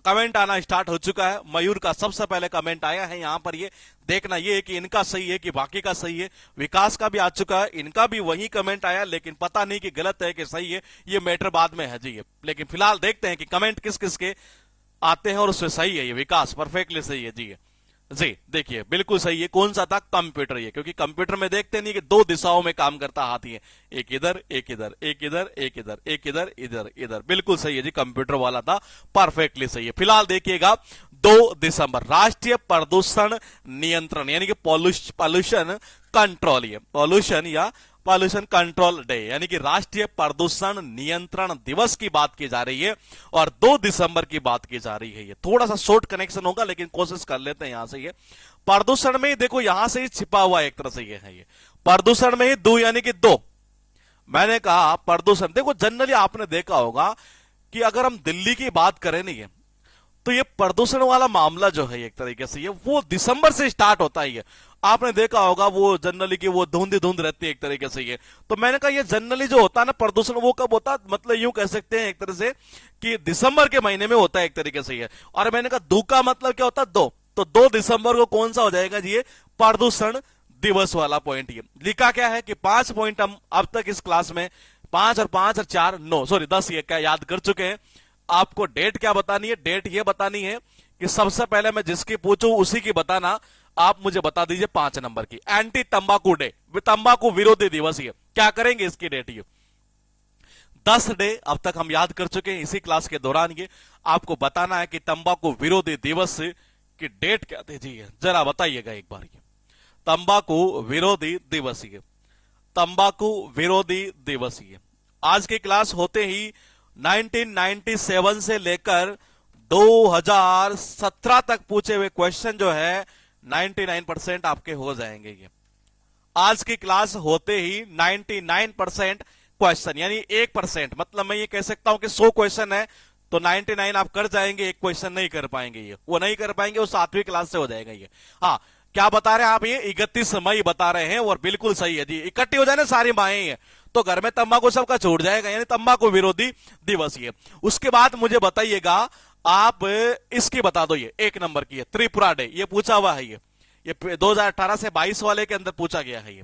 कमेंट आना स्टार्ट हो चुका है, मयूर का सबसे पहले कमेंट आया है यहां पर। ये देखना ये है कि इनका सही है कि बाकी का सही है। विकास का भी आ चुका है, इनका भी वही कमेंट आया, लेकिन पता नहीं कि गलत है कि सही है, ये मैटर बाद में है जी। लेकिन फिलहाल देखते हैं कि कमेंट किस किस के आते हैं और उससे सही है ये। विकास परफेक्टली सही है जी। जी देखिए बिल्कुल सही है। कौन सा था, कंप्यूटर। ये क्योंकि कंप्यूटर में देखते नहीं कि 2 दिशाओं में काम करता हाथ, ये एक इधर एक इधर, एक इधर एक इधर, एक इधर इधर इधर। बिल्कुल सही है जी, कंप्यूटर वाला था, परफेक्टली सही है। फिलहाल देखिएगा 2 दिसंबर राष्ट्रीय प्रदूषण नियंत्रण यानी कि पॉल्यूशन कंट्रोल, ये पॉल्यूशन या पॉल्यूशन कंट्रोल डे यानी कि राष्ट्रीय प्रदूषण नियंत्रण दिवस की बात की जा रही है और 2 दिसंबर की बात की जा रही है। ये थोड़ा सा शॉर्ट कनेक्शन होगा लेकिन कोशिश कर लेते हैं यहां से। ये प्रदूषण में देखो यहां से ही छिपा हुआ एक तरह से ये है। ये प्रदूषण में ही 2 यानी कि 2। मैंने कहा प्रदूषण, देखो जनरली आपने देखा होगा कि अगर हम दिल्ली की बात करें नहीं है तो ये प्रदूषण वाला मामला जो है एक तरीके से ये वो दिसंबर से स्टार्ट होता ही है। आपने देखा होगा वो जनरली की वो धुंध धुंध रहती है एक तरीके से ये। तो मैंने कहा ये जनरली जो होता है ना प्रदूषण, वो कब होता है, मतलब यूं कह सकते हैं एक तरह से कि दिसंबर के महीने में होता है एक तरीके से ये। और मैंने कहा 2 का मतलब क्या होता है 2, तो 2 दिसंबर को कौन सा हो जाएगा जी, ये प्रदूषण दिवस वाला पॉइंट। ये लिखा क्या है कि 5 पॉइंट हम अब तक इस क्लास में 5 और 5 और 4 9 सॉरी 10 ये क्या याद कर चुके हैं। आपको डेट क्या बतानी है, डेट ये बतानी है कि सबसे पहले मैं जिसकी पूछूं उसी की बताना। आप मुझे बता दीजिए 5 नंबर की, एंटी तंबाकू डे, तंबाकू विरोधी दिवस, ये क्या करेंगे इसकी डेट? ये 10 डे अब तक हम याद कर चुके हैं इसी क्लास के दौरान। ये आपको बताना है कि तंबाकू विरोधी दिवस की डेट क्या थी जी, जरा बताइएगा एक बार। ये तंबाकू विरोधी दिवस, ये तंबाकू विरोधी दिवस, ये आज की क्लास होते ही 1997 से लेकर 2017 तक पूछे हुए क्वेश्चन जो है 99% आपके हो जाएंगे। ये आज की क्लास होते ही 99% क्वेश्चन, यानी 1%, मतलब मैं ये कह सकता हूं कि 100 क्वेश्चन है तो 99 आप कर जाएंगे, एक क्वेश्चन नहीं कर पाएंगे। ये वो नहीं कर पाएंगे, वो 7वीं क्लास से हो जाएगा। ये हाँ, क्या बता रहे हैं आप? ये 31 मई बता रहे हैं, और बिल्कुल सही है जी। इकट्ठी हो जाए ना सारी माएं, तो घर में तंबाकू सबका छूट जाएगा, यानी तंबाकू विरोधी दिवस। ये उसके बाद मुझे बताइएगा आप, इसकी बता दो, ये 1 नंबर की है त्रिपुरा डे, ये पूछा हुआ है। ये 2018 से 22 वाले के अंदर पूछा गया है। ये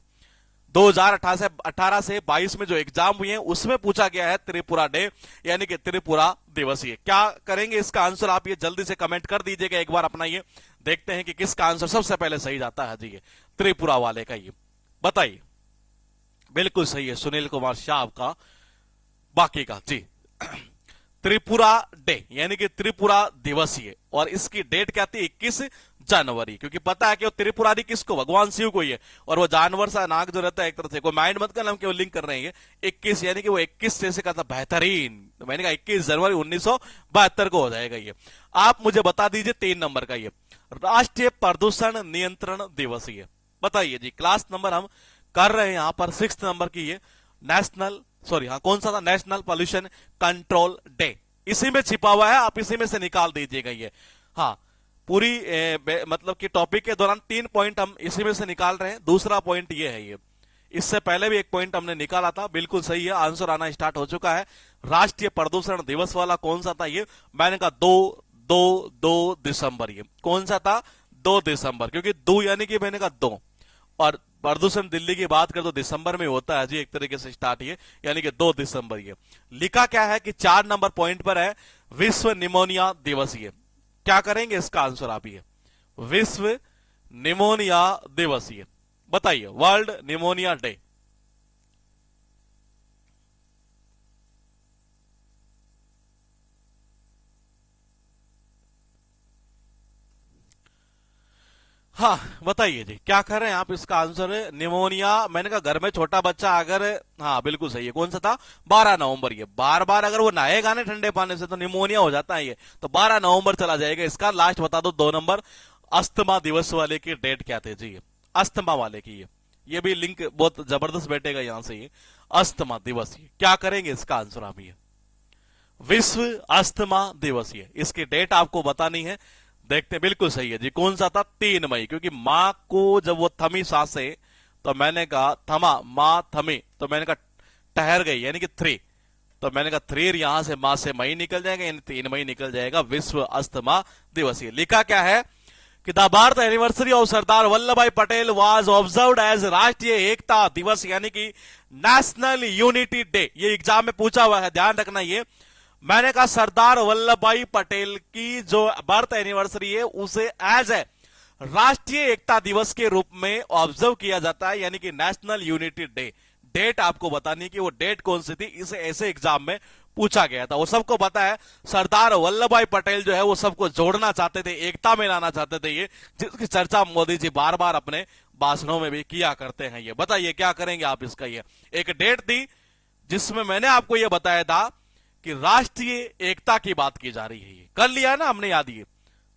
2018 से 22 में जो एग्जाम हुए हैं उसमें पूछा गया है त्रिपुरा डे, यानी कि त्रिपुरा दिवस। ये क्या करेंगे इसका आंसर? आप ये जल्दी से कमेंट कर दीजिएगा एक बार अपना। ये देखते हैं कि किसका आंसर सबसे पहले सही जाता है जी। ये त्रिपुरा वाले का, ये बताइए। बिल्कुल सही है सुनील कुमार शाह का, बाकी का जी। त्रिपुरा डे यानी कि त्रिपुरा दिवस, ये और इसकी डेट क्या थी? 21 जनवरी, क्योंकि पता है कि वो त्रिपुरारी किसको? भगवान शिव को ही है, और वो जानवर सा नाग जो रहता है एक तरह से, कोई माइंड मत करना हम केवल लिंक कर रहे हैं। 21 यानी कि वो 21 जैसे का था बेहतरीन, तो मैंने कहा 21 जनवरी 1972 को हो जाएगा। ये आप मुझे बता दीजिए 3 नंबर का, ये राष्ट्रीय प्रदूषण नियंत्रण दिवस। ये बताइए जी, क्लास नंबर हम कर रहे हैं यहां पर 6 नंबर की। ये नेशनल, सॉरी हाँ कौन सा था? नेशनल पॉल्यूशन कंट्रोल डे, इसी में छिपा हुआ है, आप इसी में से निकाल दीजिएगा। ये हाँ, पूरी मतलब कि टॉपिक के दौरान 3 पॉइंट हम इसी में से निकाल रहे हैं। दूसरा पॉइंट ये है, ये इससे पहले भी 1 पॉइंट हमने निकाला था, बिल्कुल सही है, आंसर आना स्टार्ट हो चुका है। राष्ट्रीय प्रदूषण दिवस वाला कौन सा था? ये मैंने कहा 2 दिसंबर। ये कौन सा था? 2 दिसंबर, क्योंकि 2 यानी कि मैंने कहा 2, और प्रदूषण दिल्ली की बात कर तो दिसंबर में होता है जी, एक तरीके से स्टार्ट, ये यानी कि 2 दिसंबर। ये लिखा क्या है कि 4 नंबर पॉइंट पर है विश्व निमोनिया दिवस। ये क्या करेंगे इसका आंसर आप? ये विश्व निमोनिया दिवस, ये बताइए, वर्ल्ड निमोनिया डे। हाँ बताइए जी, क्या कर रहे हैं आप? इसका आंसर है निमोनिया। मैंने कहा घर में छोटा बच्चा अगर, हाँ बिल्कुल सही है, कौन सा था? 12 नवंबर। ये बार बार अगर वो नहाएगा ना ठंडे पानी से तो निमोनिया हो जाता है, ये तो 12 नवंबर चला जाएगा इसका। लास्ट बता दो 2 नंबर, अस्थमा दिवस वाले की डेट क्या थे जी? अस्थमा वाले की, ये भी लिंक बहुत जबरदस्त बैठेगा यहां से। ये अस्थमा दिवस, ये क्या करेंगे इसका आंसर आप? ये विश्व अस्थमा दिवस, ये इसकी डेट आपको बतानी है। देखते हैं, बिल्कुल सही है जी, कौन सा था? 3 मई, क्योंकि माँ को जब वो थमी सांसें तो मैंने कहा थमा, माँ थमी तो मैंने कहा ठहर गई, यानी कि 3, तो मैंने कहा 3 यहां से माँ से मई निकल जाएगा, यानी 3 मई निकल जाएगा। विश्व अस्थमा दिवस। ये लिखा क्या है कि the birth anniversary of Sardar Vallabh भाई पटेल वाज ऑब्जर्व्ड एज राष्ट्रीय एकता दिवस, यानी कि नेशनल यूनिटी डे। ये एग्जाम में पूछा हुआ है, ध्यान रखना। ये मैंने कहा सरदार वल्लभ भाई पटेल की जो बर्थ एनिवर्सरी है उसे एज ए राष्ट्रीय एकता दिवस के रूप में ऑब्जर्व किया जाता है, यानी कि नेशनल यूनिटी डे। डेट आपको बतानी कि वो डेट कौन सी थी, इसे ऐसे एग्जाम में पूछा गया था। वो सबको पता है, सरदार वल्लभ भाई पटेल जो है वो सबको जोड़ना चाहते थे, एकता में लाना चाहते थे, ये जिसकी चर्चा मोदी जी बार बार अपने भाषणों में भी किया करते हैं। ये बताइए क्या करेंगे आप इसका? ये एक डेट थी जिसमें मैंने आपको ये बताया था कि राष्ट्रीय एकता की बात की जा रही है। ये कर लिया ना हमने याद। ये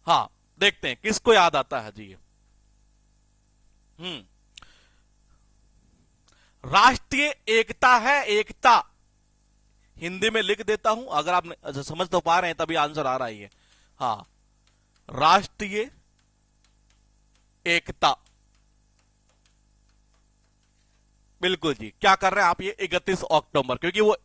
हाँ, देखते हैं किसको याद आता है जी। राष्ट्रीय एकता है, एकता हिंदी में लिख देता हूं, अगर आप समझ तो पा रहे हैं तभी आंसर आ रहा है। हाँ, राष्ट्रीय एकता, बिल्कुल जी। क्या कर रहे हैं आप? ये 31 अक्टूबर, क्योंकि वो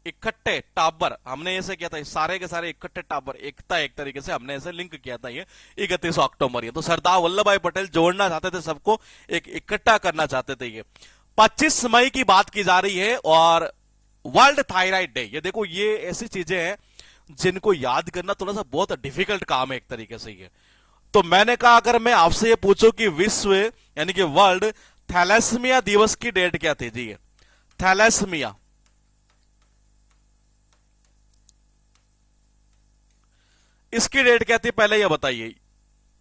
इकट्ठे टाबर हमने ऐसे किया था, सारे के सारे इकट्ठे टाबर, एकता एक तरीके से हमने ऐसे लिंक किया था। ये 31 अक्टूबर, ये तो सरदार वल्लभ भाई पटेल जोड़ना चाहते थे, सबको एक इकट्ठा करना चाहते थे। ये 25 मई की बात की जा रही है, और वर्ल्ड थायराइड डे। ये देखो, ये ऐसी चीजें हैं जिनको याद करना थोड़ा सा बहुत डिफिकल्ट काम है एक तरीके से ये। तो मैंने कहा अगर मैं आपसे ये पूछूं कि विश्व यानी कि वर्ल्ड थैलेसीमिया दिवस की डेट क्या थी जी? थैलेसीमिया, इसकी डेट क्या थी पहले ये बताइए।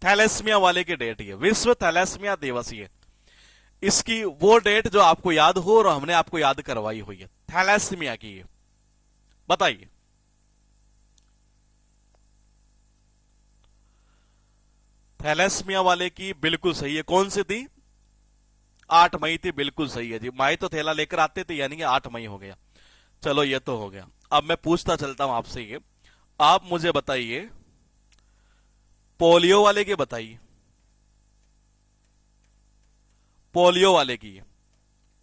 थैलेसीमिया वाले की डेट ये, विश्व थैलेसीमिया दिवस ये, इसकी वो डेट जो आपको याद हो और हमने आपको याद करवाई हुई है थैलेसीमिया की, ये बताइए। थैलेसीमिया वाले की बिल्कुल सही है। कौन सी थी? 8 मई थी, बिल्कुल सही है जी। माई तो थैला लेकर आते थे, यानी कि 8 मई हो गया। चलो ये तो हो गया। अब मैं पूछता चलता हूं आपसे ये, आप मुझे बताइए पोलियो वाले की बताइए, पोलियो वाले की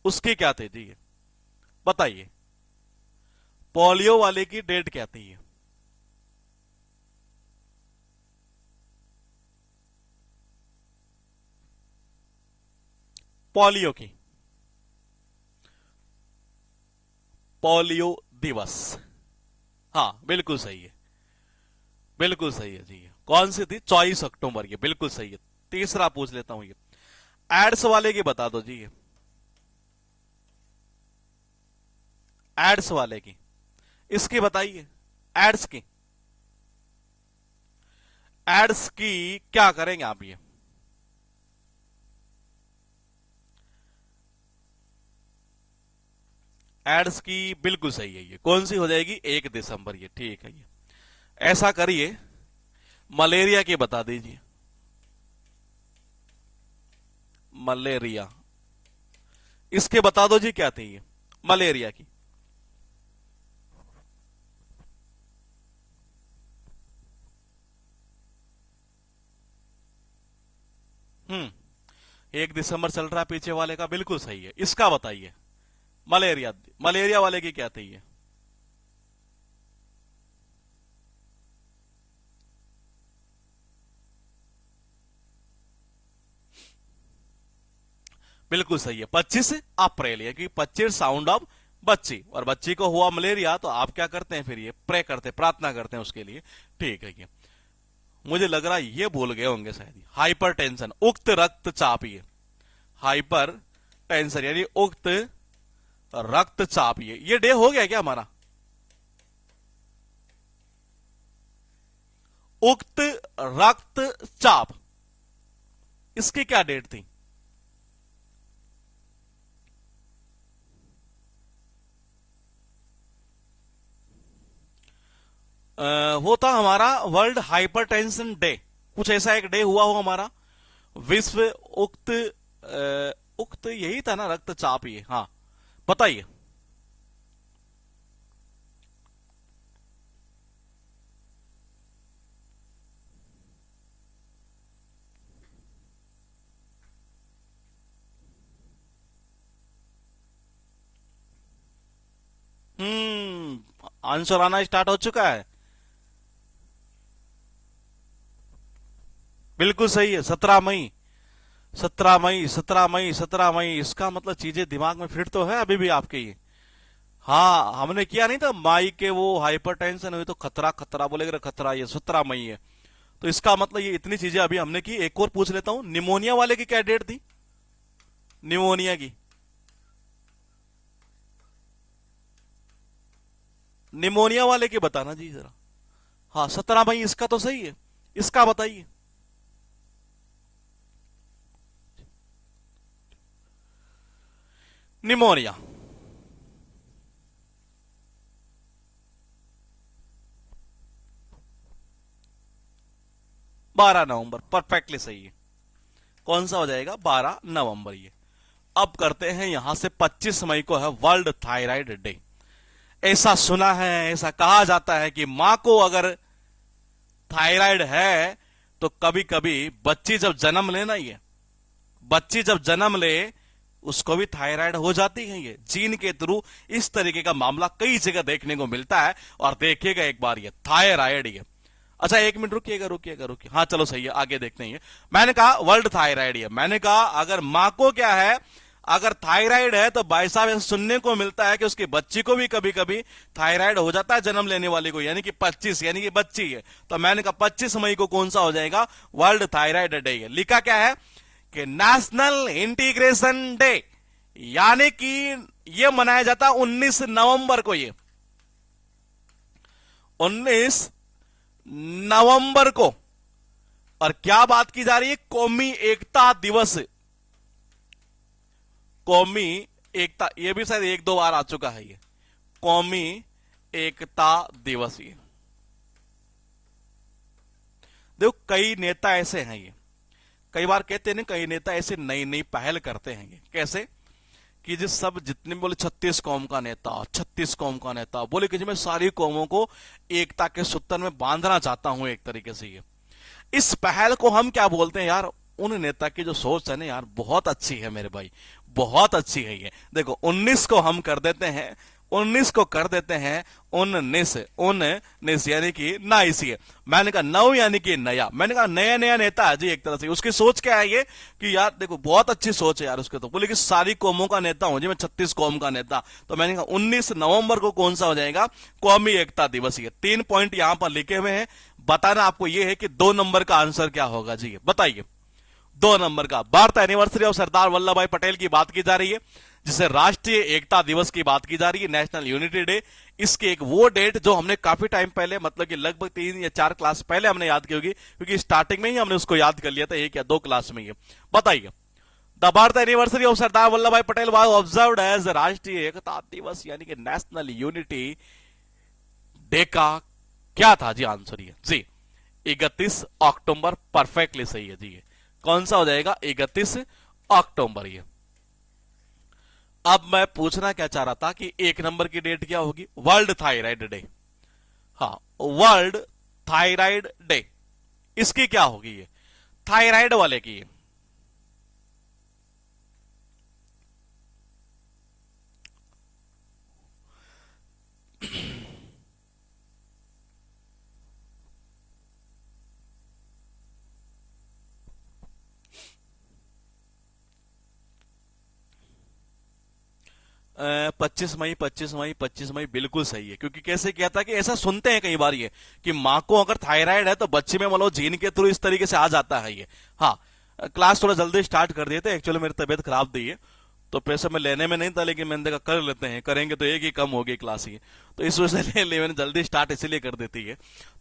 उसकी क्या थी जी? बताइए पोलियो वाले की डेट क्या थी? पोलियो की, पोलियो दिवस, हाँ बिल्कुल सही है, बिल्कुल सही है जी। कौन सी थी? 24 अक्टूबर, ये बिल्कुल सही है। तीसरा पूछ लेता हूं ये, एड्स वाले की बता दो जी, ये एड्स वाले की, इसकी बताइए। एड्स की, एड्स की क्या करेंगे आप? ये एड्स की बिल्कुल सही है। ये कौन सी हो जाएगी? 1 दिसंबर, ये ठीक है। ये ऐसा करिए, मलेरिया की बता दीजिए। मलेरिया, इसके बता दो जी क्या थी ये मलेरिया की। 1 दिसंबर चल रहा है पीछे वाले का, बिल्कुल सही है। इसका बताइए, मलेरिया, मलेरिया वाले की क्या थी ये? बिल्कुल सही है, 25 अप्रैल, ये कि 25 साउंड ऑफ बच्ची, और बच्ची को हुआ मलेरिया तो आप क्या करते हैं फिर? ये प्रे करते, प्रार्थना करते हैं उसके लिए। ठीक है। ये मुझे लग रहा है ये भूल गए होंगे शायद। हाइपर टेंशन, उक्त रक्तचाप, ये हाइपर टेंशन यानी उक्त रक्तचाप, ये डे हो गया क्या हमारा? उक्त रक्तचाप, इसकी क्या डेट थी? वो था हमारा वर्ल्ड हाइपरटेंशन डे, कुछ ऐसा एक डे हुआ हो हमारा, विश्व उक्त उक्त यही था ना, रक्तचाप, ये हाँ बताइए। आंसर आना स्टार्ट हो चुका है, बिल्कुल सही है। 17 मई, 17 मई, 17 मई, 17 मई, इसका मतलब चीजें दिमाग में फिट तो है अभी भी आपके ये। हाँ हमने किया नहीं था माई के वो हाइपरटेंशन हुई तो खतरा खतरा बोलेगा, खतरा, ये 17 मई है। तो इसका मतलब ये इतनी चीजें अभी हमने की। एक और पूछ लेता हूं, निमोनिया वाले की क्या डेट थी? निमोनिया की, निमोनिया वाले की बताना जी जरा। हाँ 17 मई, इसका तो सही है, इसका बताइए। निमोनिया, 12 नवंबर, परफेक्टली सही है। कौन सा हो जाएगा? 12 नवंबर ये। अब करते हैं यहां से, 25 मई को है वर्ल्ड थायराइड डे। ऐसा सुना है, ऐसा कहा जाता है कि मां को अगर थायराइड है तो कभी कभी बच्ची जब जन्म लेना, ये बच्ची जब जन्म ले उसको भी थायराइड हो जाती है। ये जीन के थ्रू इस तरीके का मामला कई जगह देखने को मिलता है। और देखिएगा एक बार, ये थायराइड, ये अच्छा 1 मिनट रुकिएगा, रुकिएगा, रुकिए, हाँ चलो सही है, आगे देखते हैं। मैंने कहा वर्ल्ड थायराइड, ये मैंने कहा अगर मां को क्या है, अगर थायराइड है तो भाई साहब ऐसा सुनने को मिलता है कि उसकी बच्ची को भी कभी कभी थायराइड हो जाता है, जन्म लेने वाले को, यानी कि 25, यानी कि बच्ची है। तो मैंने कहा 25 मई को कौन सा हो जाएगा, वर्ल्ड थायराइड डे है। लिखा क्या है कि नेशनल इंटीग्रेशन डे, यानी कि यह मनाया जाता है 19 नवंबर को। ये 19 नवंबर को। और क्या बात की जा रही है, कौमी एकता दिवस। कौमी एकता, ये भी शायद एक दो बार आ चुका है ये, कौमी एकता दिवस। ये देखो कई नेता ऐसे हैं, ये कई बार कहते हैं ना, कई नेता ऐसे नई नई पहल करते हैं। ये कैसे कि जिस सब जितने बोले 36 कौम का नेता, 36 कौम का नेता बोले कि जी मैं सारी कौमों को एकता के सूत्र में बांधना चाहता हूं एक तरीके से। ये इस पहल को हम क्या बोलते हैं यार, उन नेता की जो सोच है ना यार, बहुत अच्छी है मेरे भाई, बहुत अच्छी है। ये देखो 19 को हम कर देते हैं, 19 को कर देते हैं 19 यानी कि नाइस। ये मैंने कहा नव यानी कि नया, मैंने कहा नया नया नेता है जी एक तरह से। उसकी सोच क्या है ये कि यार देखो बहुत अच्छी सोच है यार उसके, तो बोले कि सारी कौमों का नेता हूं जी मैं, 36 कौम का नेता। तो मैंने कहा 19 नवंबर को कौन सा हो जाएगा, कौमी एकता दिवस। ये 3 पॉइंट यहां पर लिखे हुए हैं, बताना आपको ये है कि 2 नंबर का आंसर क्या होगा जी, बताइए। 2 नंबर का birth anniversary of Sardar Vallabh भाई पटेल की बात की जा रही है, जिसे राष्ट्रीय एकता दिवस की बात की जा रही है, नेशनल यूनिटी डे। इसके एक वो डेट जो हमने काफी टाइम पहले, मतलब कि लगभग 3 या 4 क्लास पहले हमने याद की होगी, क्योंकि स्टार्टिंग में ही हमने उसको याद कर लिया था, 1 या 2 क्लास में। ये बताइए, the birth anniversary of Sardar Vallabh भाई पटेल वाज ऑब्जर्व्ड एज राष्ट्रीय एकता दिवस, यानी कि नेशनल यूनिटी डे का क्या था जी आंसर? ये जी 31 अक्टूबर, परफेक्टली सही है जी। ये कौन सा हो जाएगा, 31 अक्टूबर। ये अब मैं पूछना क्या चाह रहा था कि 1 नंबर की डेट क्या होगी, वर्ल्ड थायराइड डे। हाँ, वर्ल्ड थायराइड डे, इसकी क्या होगी, ये थायराइड वाले की। 25 मई, 25 मई, 25 मई बिल्कुल सही है। क्योंकि कैसे किया था कि ऐसा सुनते हैं कई बार ये कि माँ को अगर थायराइड है तो बच्चे में मतलब जीन के थ्रू इस तरीके से आ जाता है ये। हाँ, क्लास थोड़ा जल्दी स्टार्ट कर दिए थे, एक्चुअली मेरी तबीयत खराब थी है, तो पैसे मैं लेने में नहीं था, लेकिन मैंने देखा कर लेते हैं, करेंगे तो एक ही कम होगी क्लास ही, तो इस वजह से मैंने जल्दी स्टार्ट इसीलिए कर देती है।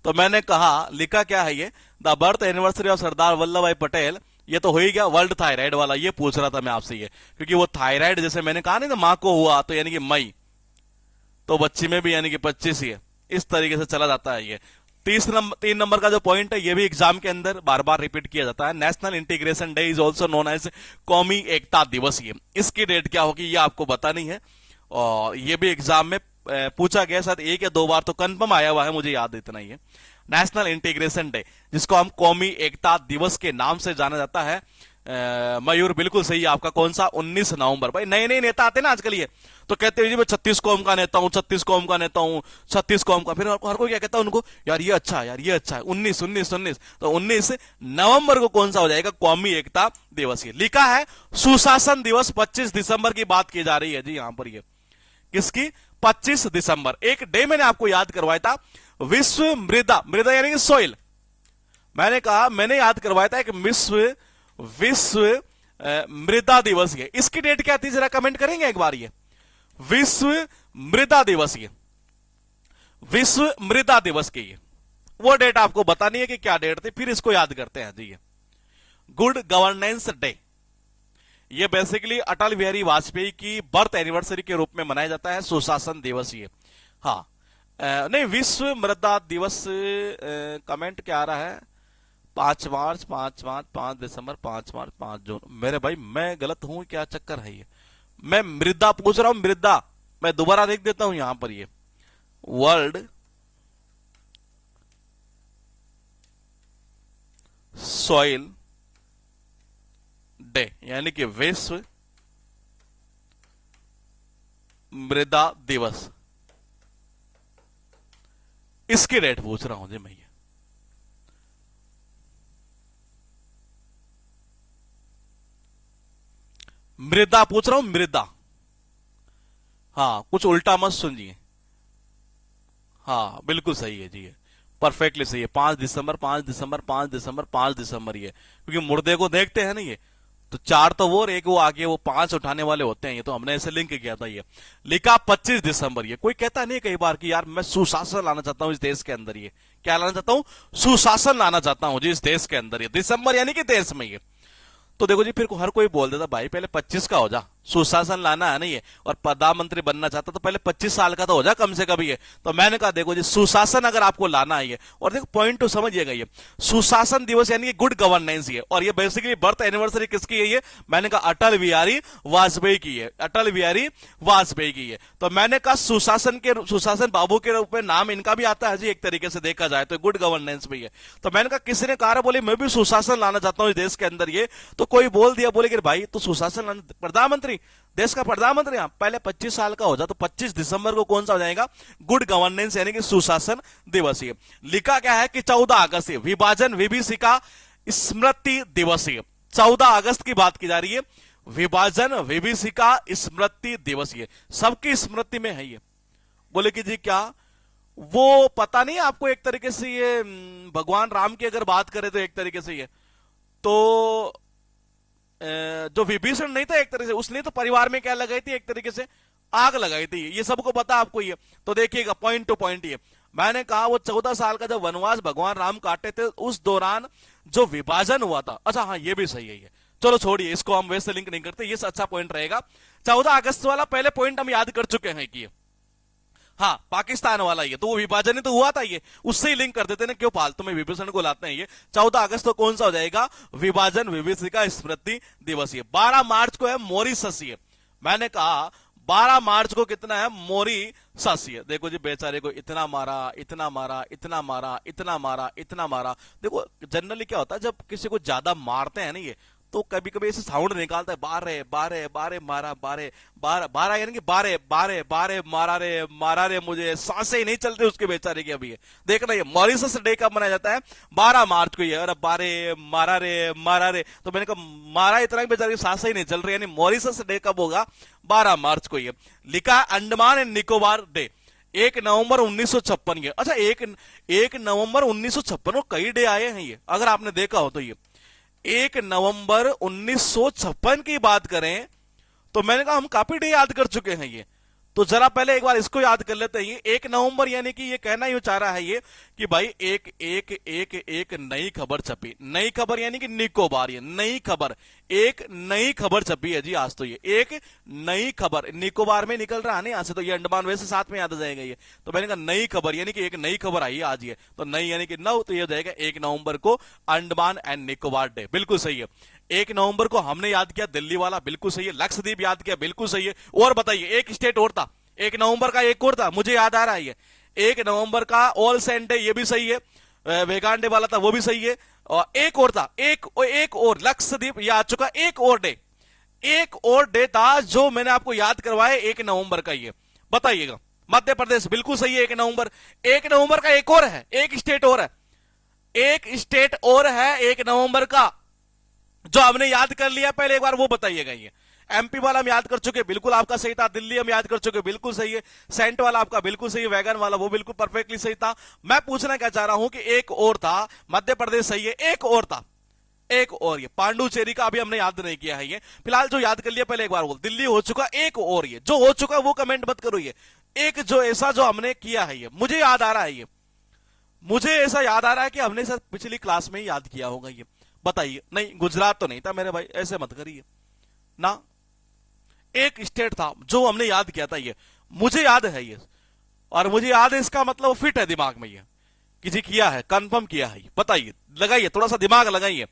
तो मैंने कहा, लिखा क्या है ये, the birth anniversary of Sardar Vallabh भाई पटेल। ये तो हो ही गया वर्ल्ड थायराइड वाला, ये पूछ रहा था मैं आपसे ये, क्योंकि वो थायराइड जैसे मैंने कहा नहीं, तो माँ को हुआ तो यानी कि मई, तो बच्ची में भी यानी कि 25 ही है, इस तरीके से चला जाता है ये। 3 नंबर का जो पॉइंट है, ये भी एग्जाम के अंदर बार बार रिपीट किया जाता है, national integration day is also known as Qaumi Ekta दिवस। ये इसकी डेट क्या होगी ये आपको बतानी है, और ये भी एग्जाम में पूछा गया, शायद 1 या 2 बार तो कंफर्म आया हुआ है, मुझे याद इतना ही है। नेशनल इंटीग्रेशन डे, जिसको हम कौमी एकता दिवस के नाम से जाना जाता है। मयूर बिल्कुल सही है आपका, कौन सा, 19 नवंबर। भाई नए नए नेता आते ना आजकल, ये तो कहते हैं जी मैं 36 कौम का नेता हूं, 36 कौम का नेता हूं, 36 कौम का, फिर हर कोई क्या कहता है उनको, यार ये अच्छा है, यार ये अच्छा है, 19 19 19। तो 19 नवंबर को कौन सा हो जाएगा, कौमी एकता दिवस। ये लिखा है सुशासन दिवस 25 दिसंबर की बात की जा रही है जी यहां पर। ये किसकी, 25 दिसंबर। एक डे मैंने आपको याद करवाया था, विश्व मृदा, मृदा यानी कि सोइल, मैंने कहा मैंने याद करवाया था एक विश्व मृदा दिवस। ये इसकी डेट क्या थी जरा कमेंट करेंगे एक बार, ये विश्व मृदा दिवस, ये विश्व मृदा दिवस की ये वो डेट आपको बतानी है कि क्या डेट थी, फिर इसको याद करते हैं जी। ये गुड गवर्नेंस डे, ये बेसिकली अटल बिहारी वाजपेयी की बर्थ एनिवर्सरी के रूप में मनाया जाता है, सुशासन दिवस। ये हाँ, नहीं विश्व मृदा दिवस, कमेंट क्या आ रहा है, 5 मार्च, 5 मार्च, 5 दिसंबर, 5 मार्च, 5 जून। मेरे भाई मैं गलत हूं, क्या चक्कर है ये, मैं मृदा पूछ रहा हूं, मृदा। मैं दोबारा देख देता हूं यहां पर, ये वर्ल्ड सॉइल डे, यानी कि विश्व मृदा दिवस, इसकी डेट पूछ रहा हूं जी मैं। मृदा पूछ रहा हूं, मृदा। हाँ, कुछ उल्टा मत सुनिए। हाँ बिल्कुल सही है जी, परफेक्टली सही है। 5 दिसंबर, 5 दिसंबर, 5 दिसंबर, 5 दिसंबर ये, क्योंकि मुर्दे को देखते हैं ना ये, तो 4 तो वो और एक वो आगे वो 5 उठाने वाले होते हैं, ये तो हमने ऐसे लिंक किया था। ये लिखा 25 दिसंबर। ये कोई कहता नहीं कई बार कि यार मैं सुशासन लाना चाहता हूं इस देश के अंदर। ये क्या लाना चाहता हूं? सुशासन लाना चाहता हूं जी इस देश के अंदर। ये दिसंबर यानी कि देश में। ये तो देखो जी, फिर हर कोई बोल देता भाई पहले 25 का हो जा, सुशासन लाना है ना ये, और प्रधानमंत्री बनना चाहता तो पहले 25 साल का तो हो जा कम से कम ये। तो मैंने कहा देखो जी, सुशासन अगर आपको लाना है ये, और देखो पॉइंट तो समझिएगा, ये सुशासन दिवस यानी कि गुड गवर्नेंस ये, और ये बेसिकली बर्थ एनिवर्सरी किसकी है ये? मैंने कहा अटल बिहारी वाजपेयी की है, अटल बिहारी वाजपेयी की है। तो मैंने कहा सुशासन बाबू के रूप में नाम इनका भी आता है जी, एक तरीके से देखा जाए तो गुड गवर्नेंस भी है। तो मैंने कहा किसी ने कहा बोले मैं भी सुशासन लाना चाहता हूं इस देश के अंदर ये, तो कोई बोल दिया बोले कि भाई तो सुशासन प्रधानमंत्री, देश का प्रधानमंत्री, पहले 25 साल का हो जा। तो 25 दिसंबर को कौन सा हो जाएगा? गुड गवर्नेंस यानी कि सुशासन दिवस। ये लिखा क्या है कि 14 अगस्त विभाजन विभीषिका स्मृति दिवस। 14 अगस्त की बात की जा रही है, विभाजन विभीषिका स्मृति दिवस। ये सबकी स्मृति में है। ये बोले कि जी क्या वो पता नहीं आपको? एक तरीके से ये भगवान राम की अगर बात करें तो एक तरीके से ये तो जो विभीषण नहीं था एक तरीके से, उसने तो परिवार में क्या लगाई थी? एक तरीके से आग लगाई थी। ये सबको पता आपको ये। तो देखिएगा पॉइंट टू पॉइंट ये मैंने कहा वो 14 साल का जब वनवास भगवान राम काटे थे उस दौरान जो विभाजन हुआ था। अच्छा हाँ, ये भी सही है। ये चलो छोड़िए, इसको हम वैसे लिंक नहीं करते, ये अच्छा पॉइंट रहेगा। 14 अगस्त वाला पहले पॉइंट हम याद कर चुके हैं कि हाँ पाकिस्तान वाला ये तो वो विभाजन ही तो हुआ था, ये उससे ही लिंक कर देते ना, क्यों फालतू में विभीषण को लाते हैं। ये 14 अगस्त तो कौन सा हो जाएगा? विभाजन विभीषिका स्मृति दिवस। ये 12 मार्च को है मॉरिशस। ये मैंने कहा 12 मार्च को कितना है? मॉरिशस। ये देखो जी, बेचारे को इतना मारा, इतना मारा, इतना मारा, इतना मारा, इतना मारा। देखो जनरली क्या होता है जब किसी को ज्यादा मारते हैं ना ये, तो कभी कभी ऐसे साउंड निकालता है, बारे बारे बारे मारा, बारे बारह बारह यानी कि बारे बारे बारे मारा रे मुझे सांसें ही नहीं चलती उसके बेचारे की। अभी ये देखना, ये मॉरिशस डे कब मनाया जाता है? 12 मार्च को। ये अरे बारे मारा रे, तो मैंने कहा मारा इतना कि बेचारे की सांसें ही नहीं चल रही, यानी मॉरिशस डे कब होगा? 12 मार्च को। ये लिखा अंडमान एंड निकोबार डे 1 नवंबर 1956। ये अच्छा, 1 नवंबर 1956 को कई डे आए हैं ये, अगर आपने देखा हो तो। ये 1 नवंबर 1956 की बात करें तो मैंने कहा हम काफी डे याद कर चुके हैं ये। तो जरा पहले एक बार इसको याद कर लेते हैं। 1 नवंबर यानी कि ये कहना ही चाह रहा है ये कि भाई एक नई खबर छपी। नई खबर यानी कि निकोबार, ये नई खबर, एक नई खबर छपी है जी आज। तो ये एक नई खबर निकोबार में निकल रहा है ना यहाँ से, तो ये अंडमान वैसे साथ में याद आ जाएगा ये। तो मैंने कहा नई खबर यानी कि एक नई खबर आई है आज ये, तो नई यानी कि 9, तो ये हो जाएगा 1 नवंबर को अंडमान एंड निकोबार डे। बिल्कुल सही है। 1 नवंबर को हमने याद किया दिल्ली वाला, बिल्कुल सही है। लक्षद्वीप याद किया, बिल्कुल सही है। और बताइए एक स्टेट और था 1 नवंबर का, एक और था मुझे याद आ रहा है ये 1 नवंबर का ऑल सेंट डे, ये भी सही है। वेगान डे वाला था वो भी सही है। और एक और था, एक और लक्षद्वीप ये आ चुका। एक और डे था जो मैंने आपको याद करवाया 1 नवंबर का। ये बताइएगा। मध्य प्रदेश बिल्कुल सही है। 1 नवंबर, 1 नवंबर का एक और है, एक स्टेट और है, एक स्टेट और है 1 नवंबर का जो हमने याद कर लिया पहले, एक बार वो बताइएगा। ये एमपी वाला हम याद कर चुके, बिल्कुल आपका सही था। दिल्ली हम याद कर चुके, बिल्कुल सही है। सेंट वाला आपका बिल्कुल सही है। वैगन वाला वो बिल्कुल परफेक्टली सही था। मैं पूछना क्या चाह रहा हूं कि एक और था, मध्य प्रदेश सही है, एक और था, एक और ये पांडुचेरी का अभी हमने याद नहीं किया है। ये फिलहाल जो याद कर लिया पहले एक बार बोल, दिल्ली हो चुका, एक और ये जो हो चुका वो कमेंट मत करो। ये एक जो ऐसा जो हमने किया है ये मुझे याद आ रहा है, ये मुझे ऐसा याद आ रहा है कि हमने सर पिछली क्लास में ही याद किया होगा। ये बताइए। नहीं गुजरात तो नहीं था मेरे भाई, ऐसे मत करिए ना। एक स्टेट था जो हमने याद किया था, ये मुझे याद है ये, और मुझे याद है इसका मतलब फिट है दिमाग में ये कि जी किया है, कंफर्म किया है। बताइए, लगाइए थोड़ा सा दिमाग लगाइए,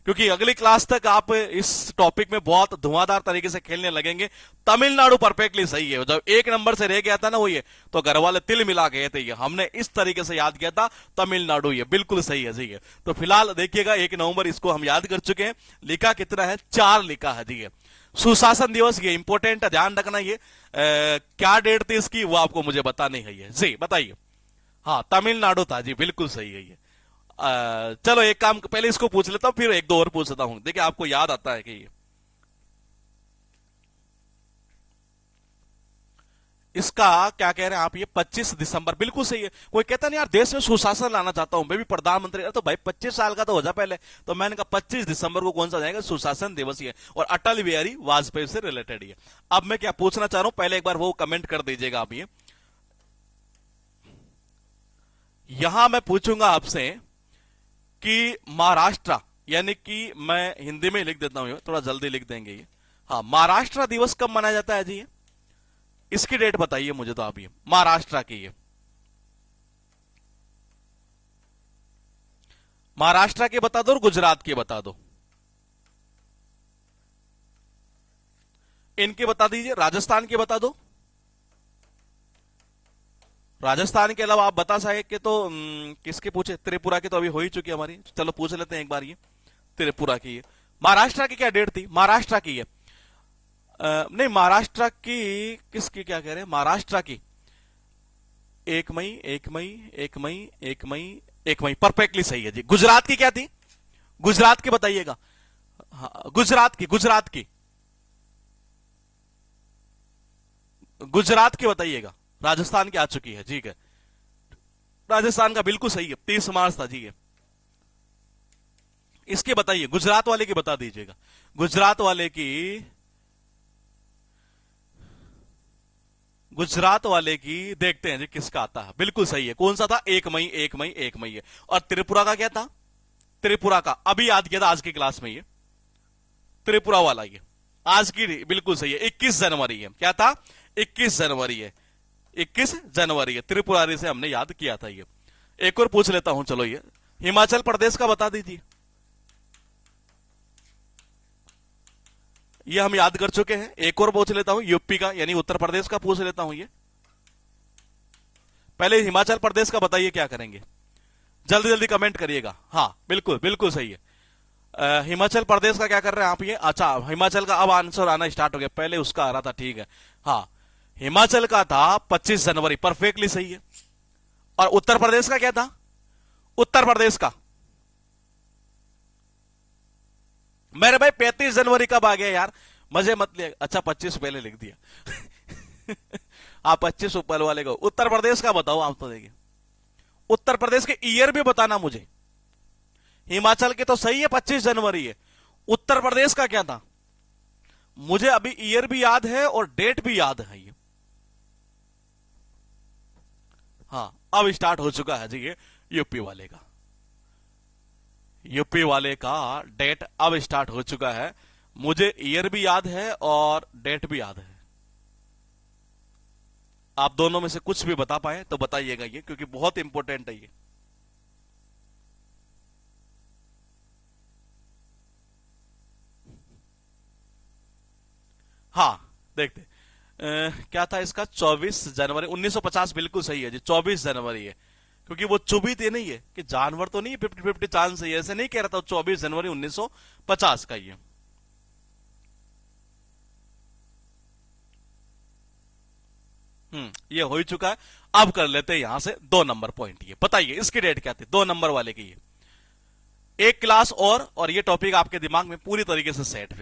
क्योंकि अगली क्लास तक आप इस टॉपिक में बहुत धुआंधार तरीके से खेलने लगेंगे। तमिलनाडु परफेक्टली सही है। जब 1 नंबर से रह गया था ना वो ये, तो घर वाले तिल मिला गए थे। ये हमने इस तरीके से याद किया था तमिलनाडु, ये बिल्कुल सही है जी। ये तो फिलहाल देखिएगा 1 नवंबर इसको हम याद कर चुके हैं। लिखा कितना है? 4 लिखा है जी। ये सुशासन दिवस ये इंपोर्टेंट है, ध्यान रखना। ये क्या डेट थी इसकी वो आपको मुझे बतानी है ये जी। बताइए। हाँ तमिलनाडु था जी, बिल्कुल सही है ये। चलो एक काम पहले इसको पूछ लेता हूं, फिर 1-2 और पूछ लेता हूं, देखिए आपको याद आता है कि ये इसका क्या कह रहे हैं आप, ये 25 दिसंबर, बिल्कुल सही है। कोई कहता नहीं यार देश में सुशासन लाना चाहता हूं मैं भी प्रधानमंत्री, अरे तो भाई 25 साल का तो हो जा पहले। तो मैंने कहा 25 दिसंबर को कौन सा जाएगा, सुशासन दिवस ही है और अटल बिहारी वाजपेयी से रिलेटेड ही है। अब मैं क्या पूछना चाह रहा हूं, पहले एक बार वो कमेंट कर दीजिएगा आप। ये यहां मैं पूछूंगा आपसे कि महाराष्ट्र, यानी कि मैं हिंदी में लिख देता हूं, थोड़ा जल्दी लिख देंगे ये। हाँ, महाराष्ट्र दिवस कब मनाया जाता है जी ये? इसकी डेट बताइए मुझे तो आप, ये महाराष्ट्र की, ये महाराष्ट्र के बता दो और गुजरात के बता दो, इनके बता दीजिए, राजस्थान के बता दो। राजस्थान के अलावा आप बता सके तो किसके पूछे, त्रिपुरा की तो अभी हो ही चुकी हमारी, चलो पूछ लेते हैं एक बार ये त्रिपुरा की। है महाराष्ट्र की क्या डेट थी, महाराष्ट्र की है नहीं, महाराष्ट्र की किसकी, क्या कह रहे हैं, महाराष्ट्र की 1 मई, 1 मई, 1 मई, 1 मई, 1 मई, परफेक्टली सही है जी। गुजरात की क्या थी, गुजरात की बताइएगा। हाँ, गुजरात की, गुजरात की, गुजरात की बताइएगा। राजस्थान की आ चुकी है, ठीक है। राजस्थान का बिल्कुल सही है, 30 मार्च था जी ये। इसके बताइए, गुजरात वाले की बता दीजिएगा, गुजरात वाले की, गुजरात वाले की देखते हैं जी किसका आता है। बिल्कुल सही है, कौन सा था, 1 मई, 1 मई, 1 मई है। और त्रिपुरा का क्या था, त्रिपुरा का अभी याद किया था आज की क्लास में, ये त्रिपुरा वाला ये आज की, बिल्कुल सही है, 21 जनवरी है। क्या था, 21 जनवरी है, 21 जनवरी है, त्रिपुरारी से हमने याद किया था ये। एक और पूछ लेता हूं, चलो ये हिमाचल प्रदेश का बता दीजिए। ये हम याद कर चुके हैं, एक और पूछ लेता हूं, यूपी का यानी उत्तर प्रदेश का पूछ लेता हूं ये। पहले हिमाचल प्रदेश का बताइए क्या करेंगे, जल्दी जल्दी कमेंट करिएगा। हाँ बिल्कुल बिल्कुल सही है। हिमाचल प्रदेश का क्या कर रहे हैं आप ये, अच्छा हिमाचल का अब आंसर आना स्टार्ट हो गया, पहले उसका आ रहा था, ठीक है। हाँ, हिमाचल का था 25 जनवरी, परफेक्टली सही है। और उत्तर प्रदेश का क्या था, उत्तर प्रदेश का, मेरे भाई 35 जनवरी कब आ गया यार, मजे मत ले। अच्छा 25 पहले लिख दिया। आप 25 ऊपर वाले को, उत्तर प्रदेश का बताओ आप तो, देखिए उत्तर प्रदेश के ईयर भी बताना मुझे। हिमाचल के तो सही है 25 जनवरी है, उत्तर प्रदेश का क्या था, मुझे अभी ईयर भी याद है और डेट भी याद है ये। हाँ अब स्टार्ट हो चुका है जी ये यूपी वाले का, यूपी वाले का डेट अब स्टार्ट हो चुका है। मुझे ईयर भी याद है और डेट भी याद है। आप दोनों में से कुछ भी बता पाए तो बताइएगा ये, क्योंकि बहुत इंपॉर्टेंट है ये। हाँ देखते क्या था इसका, 24 जनवरी 1950, बिल्कुल सही है जी, 24 जनवरी है। क्योंकि वो चुभी थी नहीं है कि जानवर तो नहीं, 50-50 चांस है, ऐसे नहीं कह रहा था, 24 जनवरी 1950 का ये। ये हो ही चुका है। अब कर लेते हैं यहां से 2 नंबर पॉइंट, ये बताइए इसकी डेट क्या थी, 2 नंबर वाले की। ये एक क्लास और ये टॉपिक आपके दिमाग में पूरी तरीके से सेट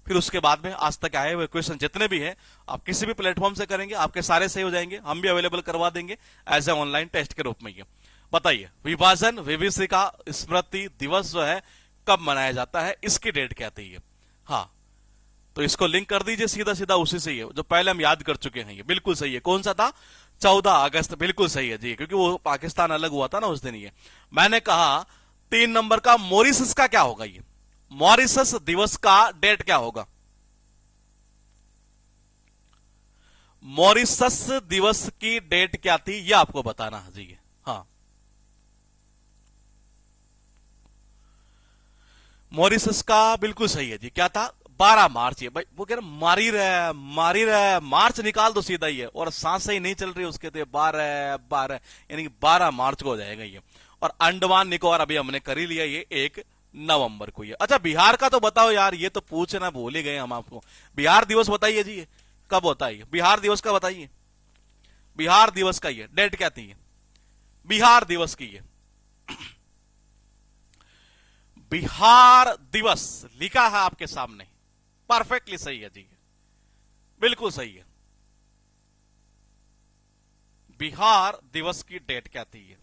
फिर उसके बाद में आज तक आए हुए क्वेश्चन जितने भी हैं आप किसी भी प्लेटफॉर्म से करेंगे, आपके सारे सही हो जाएंगे, हम भी अवेलेबल करवा देंगे एज ए ऑनलाइन टेस्ट के रूप में। ये बताइए, विभाजन विभीषिका स्मृति दिवस जो है कब मनाया जाता है, इसकी डेट क्या थी ये। हाँ तो इसको लिंक कर दीजिए सीधा सीधा उसी से, ही जो पहले हम याद कर चुके हैं। ये बिल्कुल सही है, कौन सा था, 14 अगस्त, बिल्कुल सही है जी, क्योंकि वो पाकिस्तान अलग हुआ था ना उस दिन। ये मैंने कहा 3 नंबर का मॉरिशस का क्या होगा, ये मॉरिशस दिवस का डेट क्या होगा, मॉरिशस दिवस की डेट क्या थी ये आपको बताना है जी। हाँ मॉरिशस का बिल्कुल सही है जी, क्या था, 12 मार्च। ये भाई वो कह रहे मारी रहे, मार्च निकाल दो सीधा ही है, और सांस ही नहीं चल रही उसके, तो 12 यानी कि 12 मार्च को हो जाएगा ये। और अंडमान निकोबार अभी हमने कर ही लिया, ये 1 नवंबर को ये। अच्छा बिहार का तो बताओ यार, ये तो पूछना भूल ही गए हम आपको, बिहार दिवस बताइए जी, ये कब होता है, बिहार दिवस का बताइए, बिहार दिवस का ये डेट क्या थी, बिहार दिवस की ये, बिहार दिवस लिखा है आपके सामने, परफेक्टली सही है जी, बिल्कुल सही है। बिहार दिवस की डेट क्या थी ये?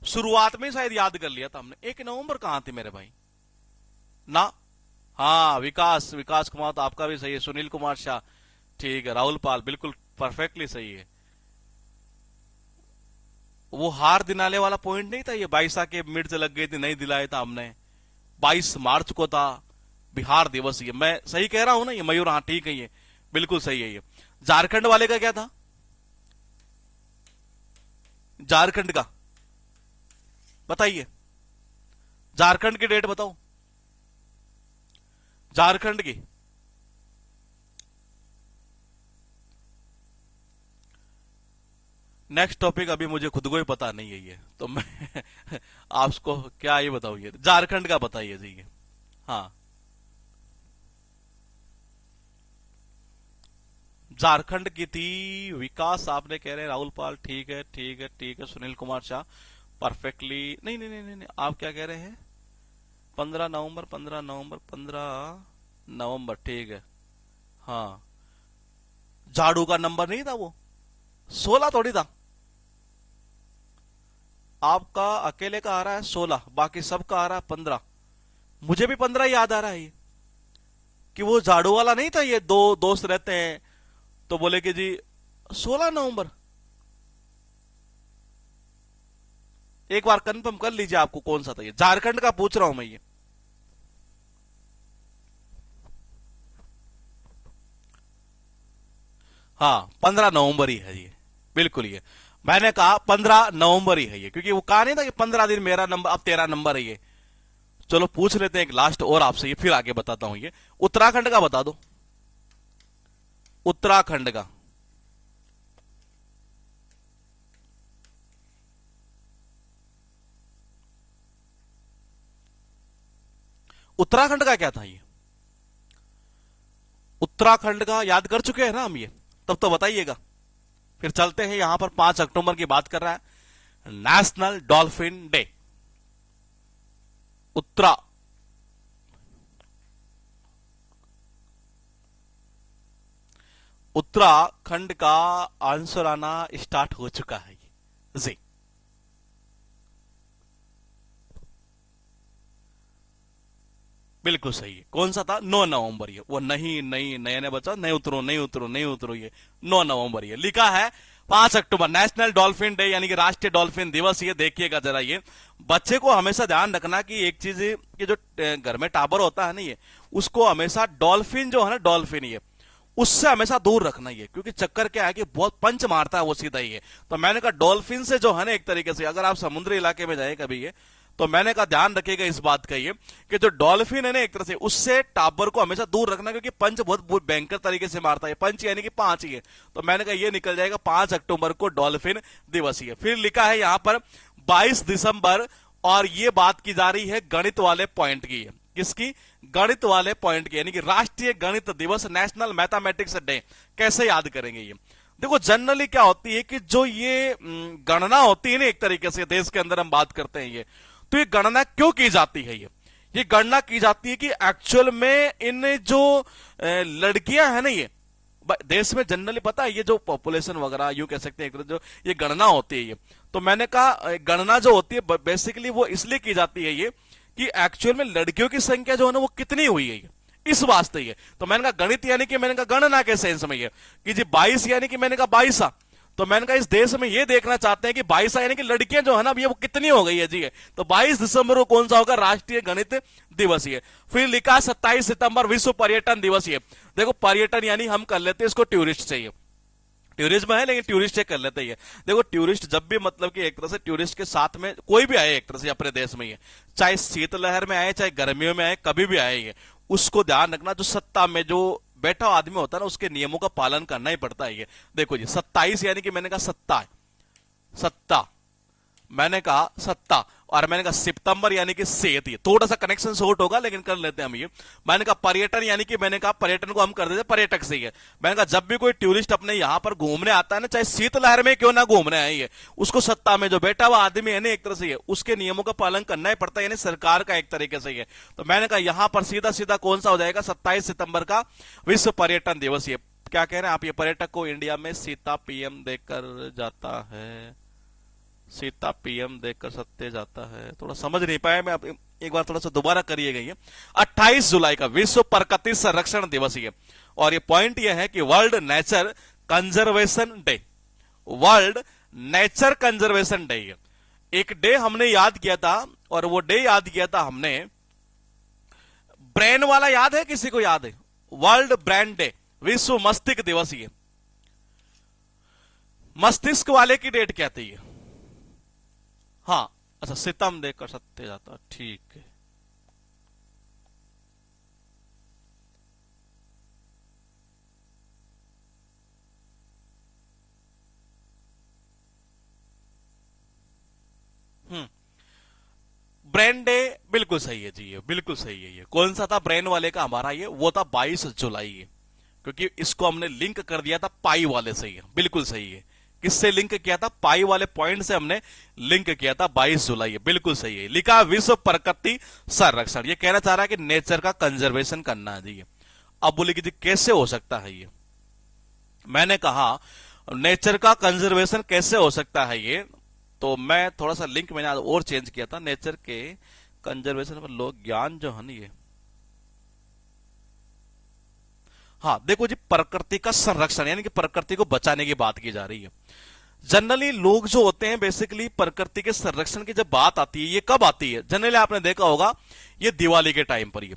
शुरुआत में शायद याद कर लिया था हमने। 1 नवंबर कहां थी मेरे भाई ना? हाँ, विकास विकास कुमार तो आपका भी सही है। सुनील कुमार शाह ठीक है। राहुल पाल बिल्कुल परफेक्टली सही है। वो हार दिलाने वाला पॉइंट नहीं था ये? 22 के मिर्च लग गई थी, नहीं दिलाया था हमने। 22 मार्च को था बिहार दिवस। ये मैं सही कह रहा हूं ना? ये मयूर, हाँ ठीक है, ये बिल्कुल सही है। ये झारखंड वाले का क्या था? झारखंड का बताइए, झारखंड की डेट बताओ, झारखंड की। नेक्स्ट टॉपिक अभी मुझे खुद को ही पता नहीं है ये, तो मैं आपको क्या ये बताऊं? ये झारखंड का बताइए जी ये। हाँ, झारखंड की थी। विकास आपने कह रहे हैं, राहुल पाल ठीक है, ठीक है, ठीक है। सुनील कुमार शाह परफेक्टली। नहीं नहीं नहीं नहीं, नहीं। आप क्या कह रहे हैं? 15 नवंबर, 15 नवंबर, 15 नवंबर ठीक है। हाँ, झाड़ू का नंबर नहीं था वो? 16 थोड़ी था। आपका अकेले का आ रहा है 16, बाकी सबका आ रहा है 15। मुझे भी 15 याद आ रहा है ये, कि वो झाड़ू वाला नहीं था। ये दो दोस्त रहते हैं, तो बोले कि जी 16 नवंबर। एक बार कंफर्म कर लीजिए आपको कौन सा था ये। झारखंड का पूछ रहा हूं मैं ये। हाँ, 15 नवंबर ही है ये, बिल्कुल ये। मैंने कहा 15 नवंबर ही है ये, क्योंकि वो कहा नहीं था कि 15 दिन मेरा नंबर, अब तेरा नंबर है ये। चलो पूछ लेते हैं एक लास्ट और आपसे, ये फिर आगे बताता हूं ये। उत्तराखंड का बता दो, उत्तराखंड का। उत्तराखंड का क्या था ये? उत्तराखंड का याद कर चुके हैं ना हम ये? तब तो बताइएगा। फिर चलते हैं, यहां पर 5 अक्टूबर की बात कर रहा है, national dolphin day. Uttara Uttarakhand का आंसर आना स्टार्ट हो चुका है जी। बिल्कुल सही है। कौन सा था? 9 नवंबर ये। वो नहीं नहीं, नए नए बच्चा, नहीं उतरो नहीं उतरो नहीं उतरो, ये 9 नवंबर ये लिखा है। 5 अक्टूबर नेशनल डॉल्फिन डे, यानी कि राष्ट्रीय डॉल्फिन दिवस। ये देखिएगा जरा, ये बच्चे को हमेशा ध्यान रखना कि एक चीज, ये जो घर में टावर होता है ना, ये उसको हमेशा डॉल्फिन जो है ना, डॉल्फिन ये उससे हमेशा दूर रखना ही है, क्योंकि चक्कर क्या है कि बहुत पंच मारता है वो सीधा ही है। तो मैंने कहा डॉल्फिन से जो है ना, एक तरीके से अगर आप समुद्री इलाके में जाए कभी ये, तो मैंने कहा ध्यान रखिएगा इस बात का ये, कि जो डॉल्फिन है ना, एक तरह से उससे टाबर को हमेशा दूर रखना, क्योंकि पंच बहुत भयंकर तरीके से मारता है। पंच यानी कि 5 ही है। तो मैंने कहा ये निकल जाएगा 5 अक्टूबर को डॉल्फिन दिवस ही है। फिर लिखा है यहां पर 22 दिसंबर, और ये बात की जा रही है गणित वाले पॉइंट की है। किसकी? गणित वाले पॉइंट की, यानी कि राष्ट्रीय गणित दिवस, नेशनल मैथमेटिक्स डे। कैसे याद करेंगे ये? देखो जनरली क्या होती है कि जो ये गणना होती है ना, एक तरीके से देश के अंदर हम बात करते हैं ये, तो ये गणना क्यों की जाती है? ये गणना की जाती है कि एक्चुअल में इन जो लड़कियां हैं ना, ये देश में जनरली पता है, ये जो पॉपुलेशन वगैरह यूं कह सकते हैं, जो ये गणना होती है ये, तो मैंने कहा गणना जो होती है बेसिकली वो इसलिए की जाती है ये, कि एक्चुअल में लड़कियों की संख्या जो है ना वो कितनी हुई है ये, इस वास्ते ये। तो मैंने कहा गणित यानी कि मैंने कहा गणना के सेंस में ये, कि जी 22 यानी कि मैंने कहा 22। तो मैंने कहा इस देश में ये देखना चाहते हैं कि 22 यानी कि लड़कियां जो है ना, अब ये वो कितनी हो गई है जी। तो 22 दिसंबर को कौन सा होगा? राष्ट्रीय गणित दिवस ये। फिर लिखा 27 सितंबर विश्व पर्यटन दिवस ये। देखो पर्यटन यानी हम कर लेते हैं इसको टूरिस्ट चाहिए, टूरिज्म है लेकिन टूरिस्ट चेक कर लेते हैं। देखो टूरिस्ट जब भी मतलब कि एक तरह से टूरिस्ट के साथ में कोई भी आए एक तरह से अपने देश में, ये चाहे शीतलहर में आए चाहे गर्मियों में आए, कभी भी आए, ये उसको ध्यान रखना जो सत्ता में जो बैठा आदमी होता है ना, उसके नियमों का पालन करना ही पड़ता है ये। देखो जी 27 यानी कि मैंने कहा सत्ता है, सत्ता मैंने कहा सत्ता, और मैंने कहा सितंबर यानी कि सेत। ये थोड़ा सा कनेक्शन शॉर्ट होगा लेकिन कर लेते हैं हम ये। मैंने कहा पर्यटन यानी कि मैंने कहा पर्यटन को हम कर देते पर्यटक से ही है। मैंने कहा जब भी कोई टूरिस्ट अपने यहां पर घूमने आता है ना, चाहे शीतलहर में क्यों ना घूमने आए, ये उसको सत्ता में जो बैठा हुआ आदमी है ना, एक तरह से ये उसके नियमों का पालन करना ही पड़ता है, यानी सरकार का एक तरीके से है। तो मैंने कहा यहां पर सीधा सीधा कौन सा हो जाएगा? 27 सितंबर का विश्व पर्यटन दिवस ये। क्या कह रहे हैं आप, ये पर्यटक को इंडिया में सीता पीएम देकर जाता है, सीता पीएम देकर सत्य जाता है, थोड़ा समझ नहीं पाया मैं, आप एक बार थोड़ा सा दोबारा करिएगा। ये 28 जुलाई का विश्व प्रकृति संरक्षण दिवस है, और ये पॉइंट ये है कि world nature conservation day, world nature conservation day है। एक डे हमने याद किया था, और वो डे याद किया था हमने, ब्रेन वाला याद है, किसी को याद है? वर्ल्ड ब्रेन डे, विश्व मस्तिष्क दिवस है। मस्तिष्क वाले की डेट क्या थी? हाँ, अच्छा, सितम देकर सत्य जाता, ठीक है। ब्रेन डे बिल्कुल सही है जी, ये बिल्कुल सही है। ये कौन सा था ब्रेन वाले का हमारा? ये वो था 22 जुलाई है, क्योंकि इसको हमने लिंक कर दिया था पाई वाले से। ही बिल्कुल सही है। किससे लिंक किया था? पाई वाले पॉइंट से हमने लिंक किया था। 22 जुलाई है, बिल्कुल सही है। लिखा विश्व प्रकृति संरक्षण, ये कहना चाह रहा है कि नेचर का कंजर्वेशन करना है जी। अब बोले कि जी कैसे हो सकता है ये? मैंने कहा नेचर का कंजर्वेशन कैसे हो सकता है ये, तो मैं थोड़ा सा लिंक मैंने और चेंज किया था। नेचर के कंजर्वेशन पर लोग ज्ञान जो है ना, ये हाँ देखो जी, प्रकृति का संरक्षण यानी कि प्रकृति को बचाने की बात की जा रही है। जनरली लोग जो होते हैं बेसिकली प्रकृति के संरक्षण की जब बात आती है, ये कब आती है? जनरली आपने देखा होगा ये दिवाली के टाइम पर, ये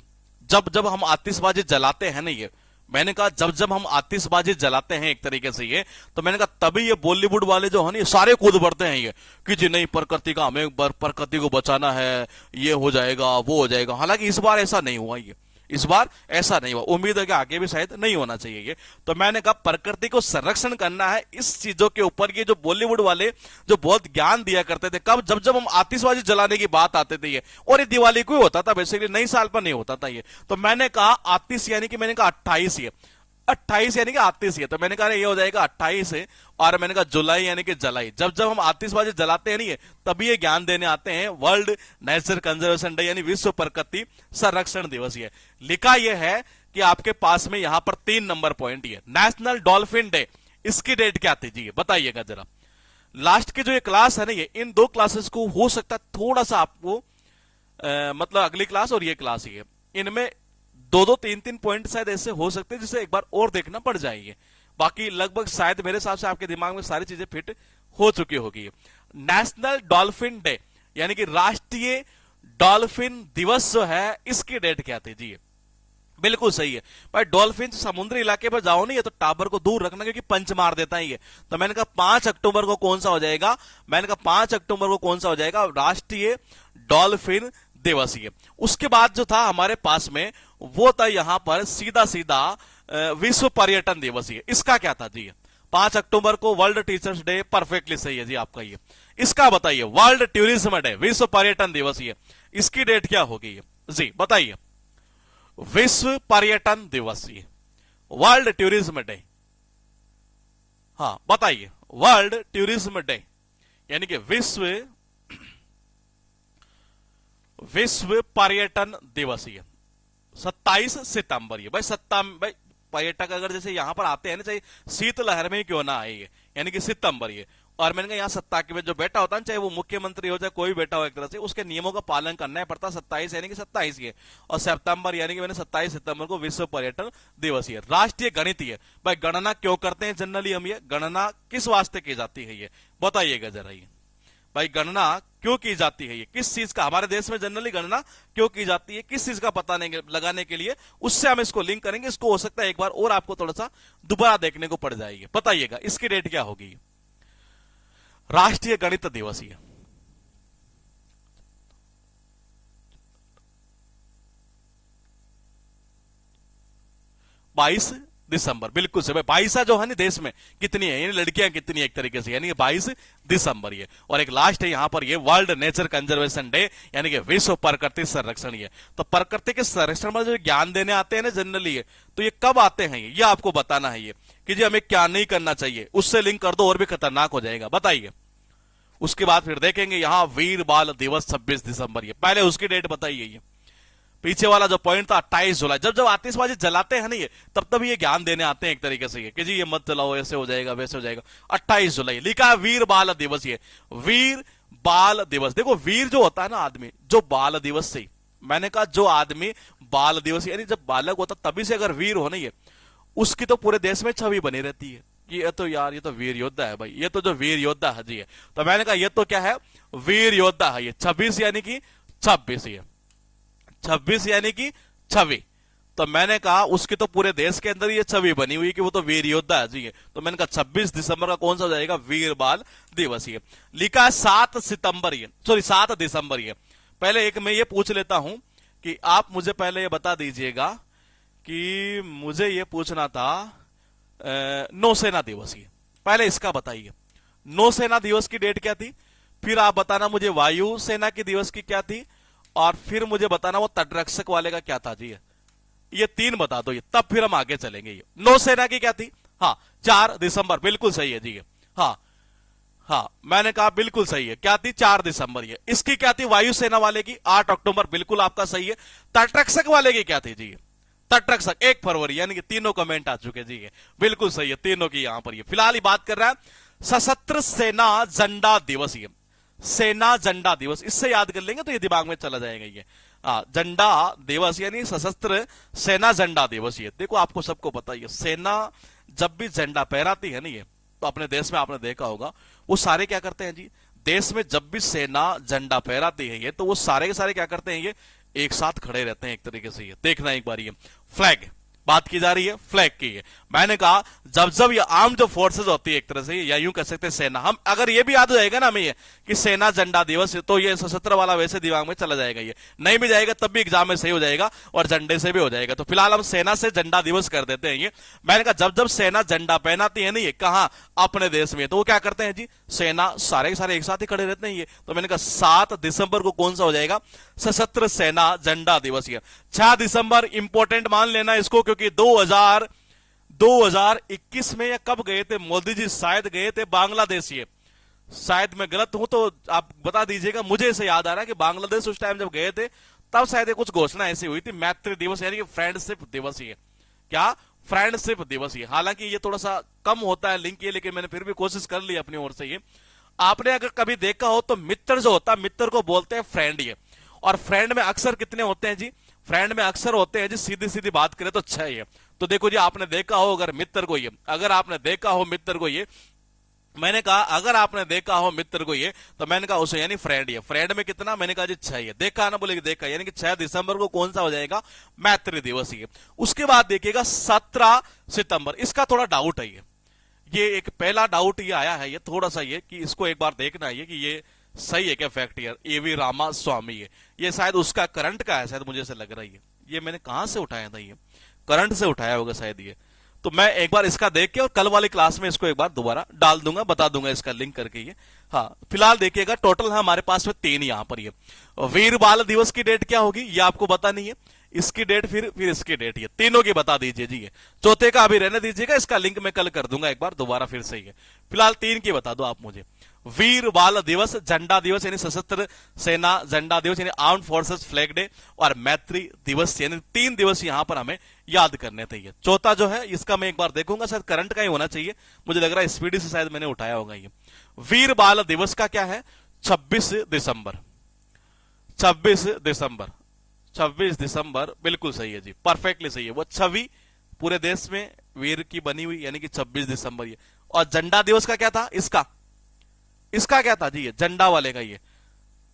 जब जब हम आतिशबाजी जलाते हैं ना, ये मैंने कहा जब जब हम आतिशबाजी जलाते हैं एक तरीके से, ये तो मैंने कहा तभी ये बॉलीवुड वाले जो है ना, ये सारे कूद पड़ते हैं ये कि जी नहीं, प्रकृति का हमें प्रकृति को बचाना है, ये हो जाएगा वो हो जाएगा। हालांकि इस बार ऐसा नहीं हुआ, ये इस बार ऐसा नहीं हुआ। उम्मीद है कि आगे भी शायद नहीं होना चाहिए ये। तो मैंने कहा प्रकृति को संरक्षण करना है, इस चीजों के ऊपर ये जो बॉलीवुड वाले जो बहुत ज्ञान दिया करते थे, कब जब जब हम आतिशबाजी जलाने की बात आते थे ये, और ये दिवाली को ही होता था बेसिकली, नई साल पर नहीं होता था ये। तो मैंने कहा आतिश यानी कि मैंने कहा 28 ये 28 यानी कि आतिश है, तो मैंने कहा ये हो जाएगा 28 है। और मैंने कहा जुलाई यानी कि जलाई, जब जब हम आतिशबाजी जलाते हैं नहीं, तभी ये ज्ञान देने आते हैं। वर्ल्ड नेचर कंजर्वेशन डे यानी विश्व प्रकृति संरक्षण दिवस। ये लिखा यह है कि आपके पास में यहां पर 3 नंबर पॉइंट ये नेशनल डॉल्फिन डे, इसकी डेट क्या थी जी, बताइएगा जरा। लास्ट की जो ये क्लास है ना, ये इन 2 क्लासेस को हो सकता है थोड़ा सा आपको मतलब अगली क्लास और ये क्लास ही है, इनमें 2-2, 3-3 पॉइंट शायद ऐसे हो सकते हैं जिसे एक बार और देखना पड़ जाएगी। बाकी लगभग शायद मेरे हिसाब से आपके दिमाग में सारी चीजें फिट हो चुकी होगी। नेशनल डॉल्फिन डे यानी कि राष्ट्रीय डॉल्फिन दिवस जो है, इसकी डेट क्या थी जी? बिल्कुल सही है भाई। डॉल्फिन समुद्री इलाके पर जाओ नहीं, ये तो टावर को दूर रखना, क्योंकि पंच मार देता है ये। तो मैंने कहा 5 अक्टूबर को कौन सा हो जाएगा? मैंने कहा 5 अक्टूबर को कौन सा हो जाएगा? राष्ट्रीय डॉल्फिन दिवस। ये उसके बाद जो था हमारे पास में, वो था यहां पर सीधा सीधा विश्व पर्यटन दिवस। ये इसका क्या था जी? 5 अक्टूबर को वर्ल्ड टीचर्स डे, परफेक्टली सही है जी आपका ये। इसका बताइए, वर्ल्ड टूरिज्म डे, विश्व पर्यटन दिवस। ये इसकी डेट क्या होगी जी, बताइए। विश्व पर्यटन दिवस, ये वर्ल्ड टूरिज्म डे, हाँ बताइए। वर्ल्ड टूरिज्म डे यानी कि विश्व पर्यटन दिवस। ये 27 सितंबर। ये भाई पर्यटक अगर जैसे यहां पर आते हैं ना, चाहे शीतलहर में क्यों ना आए, यानी कि सितंबर। ये और मैंने कहा यहाँ सत्ता के जो बैठा होता है, चाहे वो मुख्यमंत्री हो चाहे कोई बैठा हो, एक तरह से उसके नियमों का पालन करना है पड़ता। 27 यानी कि 27 ये, और सितंबर यानी कि मैंने 27 सितंबर को विश्व पर्यटन दिवस। ये राष्ट्रीय गणित। ये भाई गणना क्यों करते हैं जनरली हम? ये गणना किस वास्ते की जाती है, ये बताइएगा जरा। ये भाई गणना क्यों की जाती है? ये किस चीज का, हमारे देश में जनरली गणना क्यों की जाती है, किस चीज का पता नहीं लगाने के लिए, उससे हम इसको लिंक करेंगे। इसको हो सकता है एक बार और आपको थोड़ा सा दोबारा देखने को पड़ जाएगी। बताइएगा इसकी डेट क्या होगी? राष्ट्रीय गणित दिवस। ये 22 दिसंबर, बिल्कुल से। 22 जो है ना देश में कितनी है, यानी लड़कियां कितनी है एक तरीके से, यानी 22 दिसंबर। ये और एक लास्ट है यहां पर, ये वर्ल्ड नेचर कंजर्वेशन डे यानी कि विश्व प्रकृति संरक्षण। ये तो प्रकृति के संरक्षण में जो ज्ञान देने आते हैं ना जनरली, ये तो ये कब आते हैं? ये आपको बताना है ये कि जी हमें क्या नहीं करना चाहिए, उससे लिंक कर दो और भी खतरनाक हो जाएगा। बताइए। उसके बाद फिर देखेंगे यहां वीर बाल दिवस 26 दिसंबर। ये पहले उसकी डेट बताइए। ये पीछे वाला जो पॉइंट था 28 जुलाई, जब जब आतिशबाजी जलाते हैं ना ये, तब तब ये ज्ञान देने आते हैं एक तरीके से ये कि जी ये मत जलाओ, ऐसे हो जाएगा वैसे हो जाएगा। 28 जुलाई लिखा है वीर बाल दिवस, ये वीर बाल दिवस। देखो वीर जो होता है ना आदमी, जो बाल दिवस से, मैंने कहा जो आदमी बाल दिवस यानी जब बालक होता तभी से अगर वीर हो ना ये, उसकी तो पूरे देश में छवि बनी रहती है कि ये तो यार ये तो वीर योद्धा है भाई, ये तो जो वीर योद्धा है जी है। तो मैंने कहा ये तो क्या है, वीर योद्धा है ये। 26 यानी कि 26, ये 26 यानी कि छवि। तो मैंने कहा उसकी तो पूरे देश के अंदर ये छवि बनी हुई कि वो तो वीर योद्धा है जी है। तो मैंने कहा 26 दिसंबर का कौन सा हो जाएगा, वीर बाल दिवस। ये लिखा है 7 सितंबर, ये सॉरी 7 दिसंबर। ये पहले एक मैं ये पूछ लेता हूं कि आप मुझे पहले ये बता दीजिएगा कि मुझे ये पूछना था नौसेना दिवस, ये पहले इसका बताइए। नौसेना दिवस की डेट क्या थी, फिर आप बताना मुझे वायु सेना की दिवस की क्या थी, और फिर मुझे बताना वो तटरक्षक वाले का क्या था जी। ये 3 बता दो, ये तब फिर हम आगे चलेंगे। ये नौसेना की क्या थी, हाँ 4 दिसंबर, बिल्कुल सही है जी। हाँ हाँ मैंने कहा बिल्कुल सही है, क्या थी 4 दिसंबर। ये इसकी क्या थी वायुसेना वाले की 8 अक्टूबर, बिल्कुल आपका सही है। तटरक्षक वाले की क्या थी जी, तटरक्षक 1 फरवरी, यानी कि तीनों कमेंट आ चुके जी, बिल्कुल सही है तीनों की यहां पर। ये फिलहाल ही बात कर रहा है सशस्त्र सेना झंडा दिवस, ये सेना झंडा दिवस, इससे याद कर लेंगे तो ये दिमाग में चला जाएगा। ये झंडा दिवस यानी सशस्त्र सेना झंडा दिवस। ये देखो आपको सबको पता है, सेना जब भी झंडा फहराती है ना ये, तो अपने देश में आपने देखा होगा वो सारे क्या करते हैं जी, देश में जब भी सेना झंडा फहराती है ये, तो वो सारे के सारे क्या करते हैं, ये एक साथ खड़े रहते हैं एक तरीके से। ये देखना एक बार, ये फ्लैग बात की जा रही है, फ्लैग की है। मैंने कहा जब जब ये आर्म जो फोर्सेज होती है एक तरह से, या यूं कह सकते हैं सेना, हम अगर ये भी याद हो जाएगा ना हमें ये कि सेना झंडा दिवस, तो ये सशस्त्र वाला वैसे दिमाग में चला जाएगा। ये नहीं भी जाएगा तब भी एग्जाम में सही हो जाएगा और झंडे से भी हो जाएगा। तो फिलहाल हम सेना से झंडा दिवस कर देते हैं। ये मैंने कहा जब जब सेना झंडा पहनाती है ना ये, कहा अपने देश में, तो वो क्या करते हैं जी, सेना सारे के सारे एक साथ ही खड़े रहते हैं। ये तो मैंने कहा 7 दिसंबर को कौन सा हो जाएगा, सशस्त्र सेना झंडा दिवस। 6 दिसंबर इंपोर्टेंट मान लेना इसको, क्योंकि 2021 में या कब गए थे मोदी जी, शायद गए थे बांग्लादेश। ये शायद मैं गलत हूं तो आप बता दीजिएगा, मुझे ऐसे याद आ रहा है कि बांग्लादेश उस टाइम जब गए थे तब शायद कुछ घोषणा ऐसी हुई थी, मैत्री दिवस यानी कि फ्रेंडशिप दिवस। ये क्या, फ्रेंडशिप दिवस। ये हालांकि ये थोड़ा सा कम होता है लिंक ये, लेकिन मैंने फिर भी कोशिश कर ली अपनी ओर से। ये आपने अगर कभी देखा हो तो मित्र जो होता है, मित्र को बोलते हैं फ्रेंड। ये और फ्रेंड में अक्सर कितने होते हैं जी, फ्रेंड में अक्सर होते हैं जी, सीधी सीधी बात करें तो 6। ये तो देखो जी आपने देखा हो अगर मित्र को, ये अगर आपने देखा हो मित्र को, ये मैंने कहा अगर आपने देखा हो मित्र को ये, तो मैंने कहा उसे यानी फ्रेंड। ये फ्रेंड में कितना, मैंने कहा जी 6। ये देखा ना, बोले देखा, यानी कि 6 दिसंबर को कौन सा हो जाएगा, मैत्री दिवस। ये उसके बाद देखिएगा 17 सितंबर, इसका थोड़ा डाउट है। ये एक पहला डाउट ये आया है, ये थोड़ा सा ये कि इसको एक बार देखना है कि ये सही है क्या फैक्ट। यार एवी रामा स्वामी, ये शायद उसका करंट का है, शायद मुझे ऐसा लग रहा है। ये मैंने कहां से उठाया था, ये करंट से उठाया होगा शायद। ये तो मैं एक बार इसका देख के और कल वाली क्लास में इसको एक बार दोबारा डाल दूंगा, बता दूंगा इसका लिंक करके। ये हाँ फिलहाल देखिएगा टोटल है हमारे पास में 3 यहां पर। ये वीर बाल दिवस की डेट क्या होगी ये आपको पता नहीं है, इसकी डेट फिर इसकी डेट, ये तीनों की बता दीजिए जी। चौथे का अभी रहने दीजिएगा, इसका लिंक मैं कल कर दूंगा एक बार दोबारा फिर से। ही फिलहाल 3 की बता दो आप मुझे, वीर बाल दिवस, झंडा दिवस यानी सशस्त्र सेना झंडा दिवस यानी आर्म्ड फोर्सेस फ्लैग डे, और मैत्री दिवस यानी 3 दिवस यहां पर हमें याद करने थे। चौथा जो है इसका मैं एक बार देखूंगा, शायद करंट का ही होना चाहिए, मुझे लग रहा है स्पीडी से शायद मैंने उठाया होगा। ये वीर बाल दिवस का क्या है, 26 दिसंबर। 26 दिसंबर, 26 दिसंबर बिल्कुल सही है जी, परफेक्टली सही है। वो छवि पूरे देश में वीर की बनी हुई यानी कि 26 दिसंबर। ये और झंडा दिवस का क्या था, इसका क्या था जी, ये झंडा वाले का, ये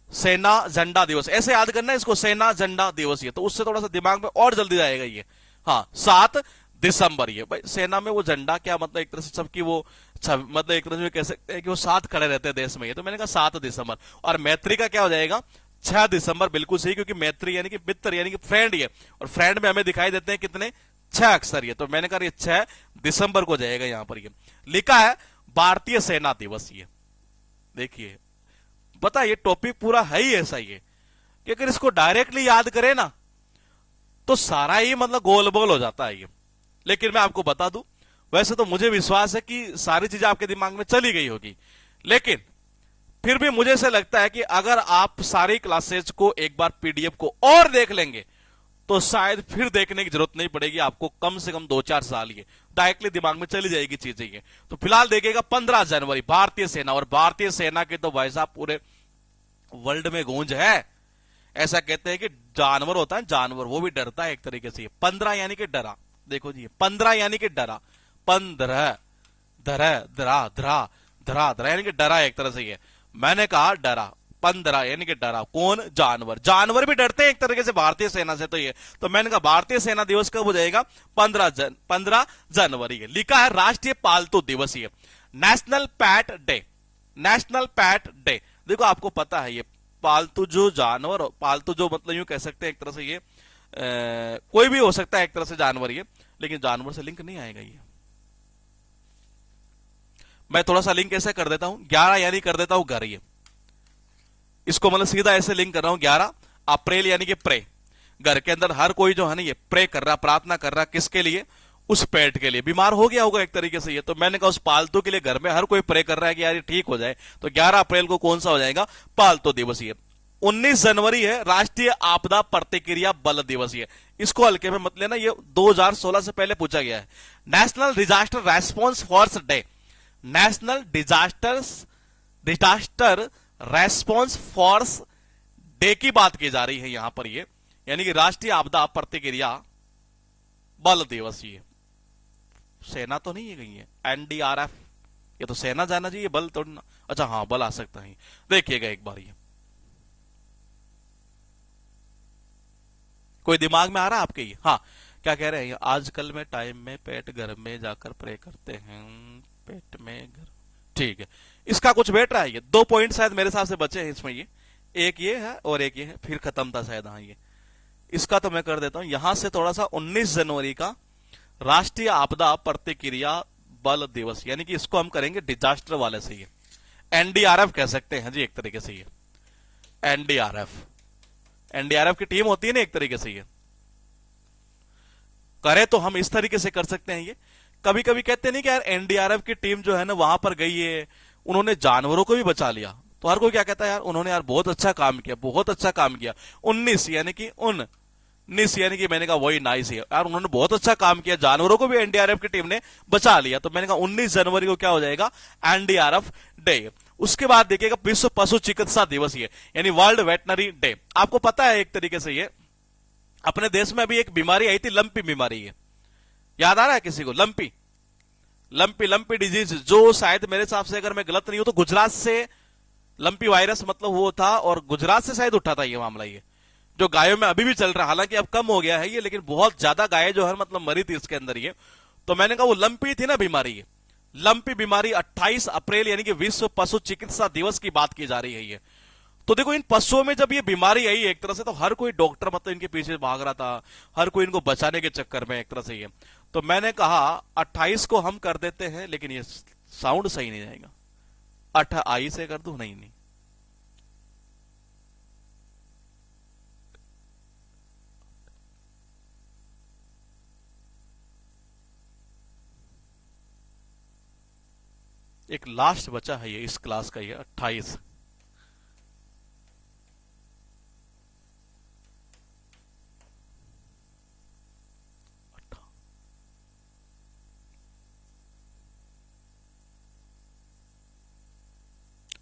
सेना झंडा दिवस, ऐसे याद करना है इसको, सेना झंडा दिवस। ये तो उससे थोड़ा सा दिमाग में और जल्दी जाएगा। ये हाँ 7 दिसंबर। ये भाई सेना में वो झंडा क्या मतलब, एक तरह से सबकी वो मतलब एक तरह से कह सकते हैं कि वो साथ खड़े रहते हैं देश में। ये तो मैंने कहा 7 दिसंबर। और मैत्री का क्या हो जाएगा, 6 दिसंबर, बिल्कुल सही, क्योंकि मैत्री यानी कि मित्र यानी कि फ्रेंड। ये और फ्रेंड में हमें दिखाई देते हैं कितने, 6 अक्षर। ये तो मैंने कहा ये 6 दिसंबर को जाएगा यहां पर। ये लिखा है भारतीय सेना दिवस। ये देखिए पता ये टॉपिक पूरा है ही ऐसा ही है कि अगर इसको डायरेक्टली याद करें ना तो सारा ही मतलब गोल बोल हो जाता है। ये लेकिन मैं आपको बता दूं, वैसे तो मुझे विश्वास है कि सारी चीजें आपके दिमाग में चली गई होगी, लेकिन फिर भी मुझे ऐसा लगता है कि अगर आप सारी क्लासेज को एक बार पीडीएफ को और देख लेंगे तो शायद फिर देखने की जरूरत नहीं पड़ेगी आपको, कम से कम 2-4 साल ये डायरेक्टली दिमाग में चली जाएगी चीजें ये। तो फिलहाल देखिएगा 15 जनवरी भारतीय सेना, और भारतीय सेना के तो भाई साहब पूरे वर्ल्ड में गूंज है। ऐसा कहते हैं कि जानवर होता है जानवर, वो भी डरता है एक तरीके से। 15 यानी कि डरा, देखो जी 15 यानी कि डरा, 15 धरा धरा धरा धरा धरा यानी कि डरा एक तरह से ये। मैंने कहा डरा, 15 यानी कि डरा कौन, जानवर। जानवर भी डरते हैं एक तरीके से भारतीय सेना से। तो ये तो मैंने कहा भारतीय सेना दिवस कब हो जाएगा, 15 जनवरी है। लिखा है राष्ट्रीय पालतू दिवस, ये national PAT day, national PAT day. देखो आपको पता है ये पालतू जो जानवर, पालतू जो मतलब यूं कह सकते हैं एक तरह से ये कोई भी हो सकता है एक तरह से जानवर ये, लेकिन जानवर से लिंक नहीं आएगा ये। मैं थोड़ा सा लिंक ऐसे कर देता हूं, 11 यानी कर देता हूं घर, ये इसको मतलब सीधा ऐसे लिंक कर रहा हूं। 11 अप्रैल यानी कि प्रे, घर के अंदर हर कोई जो है ना ये प्रे कर रहा, प्रार्थना कर रहा, किसके लिए, उस पेट के लिए। बीमार हो गया होगा एक तरीके से ये, तो मैंने कहा उस पालतू के लिए घर में हर कोई प्रे कर रहा है कि यार ये ठीक हो जाए। तो 11 अप्रैल को कौन सा हो जाएगा, पालतू दिवस ये। 19 जनवरी है राष्ट्रीय आपदा प्रतिक्रिया बल दिवस ये। इसको हल्के में मत लेना, ये 2016 से पहले पूछा गया है। National disaster response force day, national disaster response force day की बात की जा रही है यहां पर ये, यानी कि राष्ट्रीय आपदा प्रतिक्रिया बल दिवस। ये सेना तो नहीं है कहीं, है एनडीआरएफ, ये तो सेना जाना चाहिए, बल तो ना। अच्छा हाँ बल आ सकता है। देखिएगा एक बार ये, कोई दिमाग में आ रहा है आपके ये, हाँ क्या कह रहे हैं, आजकल में टाइम में पेट घर में जाकर प्रे करते हैं, पेट में घर, ठीक है। इसका कुछ बैठ रहा है ये, 2 पॉइंट शायद मेरे हिसाब से बचे हैं इसमें, ये एक ये है और एक ये है, फिर खत्म था शायद। हाँ ये इसका तो मैं कर देता हूं यहां से थोड़ा सा। 19 जनवरी का राष्ट्रीय आपदा प्रतिक्रिया बल दिवस, यानी कि इसको हम करेंगे डिजास्टर वाले से, ये एनडीआरएफ कह सकते हैं जी एक तरीके से। ये एनडीआरएफ, एनडीआरएफ की टीम होती है ना एक तरीके से, ये करे तो हम इस तरीके से कर सकते हैं। ये कभी कभी कहते नहीं कि यार एनडीआरएफ की टीम जो है ना वहां पर गई है, उन्होंने जानवरों को भी बचा लिया, तो हर कोई क्या कहता है यार उन्होंने यार बहुत अच्छा काम किया, बहुत अच्छा काम किया। 19 यानी कि 19 यानी कि मैंने कहा वही नाइस है यार, उन्होंने बहुत अच्छा काम किया, जानवरों को भी एनडीआरएफ की टीम ने बचा लिया। तो मैंने कहा 19 जनवरी को क्या हो जाएगा, एनडीआरएफ डे। उसके बाद देखिएगा विश्व पशु चिकित्सा दिवस, ये यानी वर्ल्ड वेटनरी डे। आपको पता है एक तरीके से ये अपने देश में अभी एक बीमारी आई थी, लंपी बीमारी, है याद आ रहा है किसी को, लंपी लंपी डिजीज, जो शायद मेरे हिसाब से अगर मैं गलत नहीं हूं तो गुजरात से लंपी वायरस मतलब वो था, और गुजरात से शायद उठा था ये मामला, ये जो गायों में अभी भी चल रहा है, हालांकि अब कम हो गया है ये, लेकिन बहुत ज्यादा गाय जो है मतलब मरी थी इसके अंदर ये। तो मैंने कहा वो लंपी थी ना बीमारी, ये लंपी बीमारी 28 अप्रैल यानी कि विश्व पशु चिकित्सा दिवस की बात की जा रही है ये। तो देखो इन पशुओं में जब ये बीमारी आई एक तरह से, तो हर कोई डॉक्टर मतलब इनके पीछे भाग रहा था, हर कोई इनको बचाने के चक्कर में एक तरह से ये। तो मैंने कहा 28 को हम कर देते हैं, लेकिन ये साउंड सही नहीं जाएगा, 28 से कर दूं, नहीं एक लास्ट बचा है ये इस क्लास का, ये 28।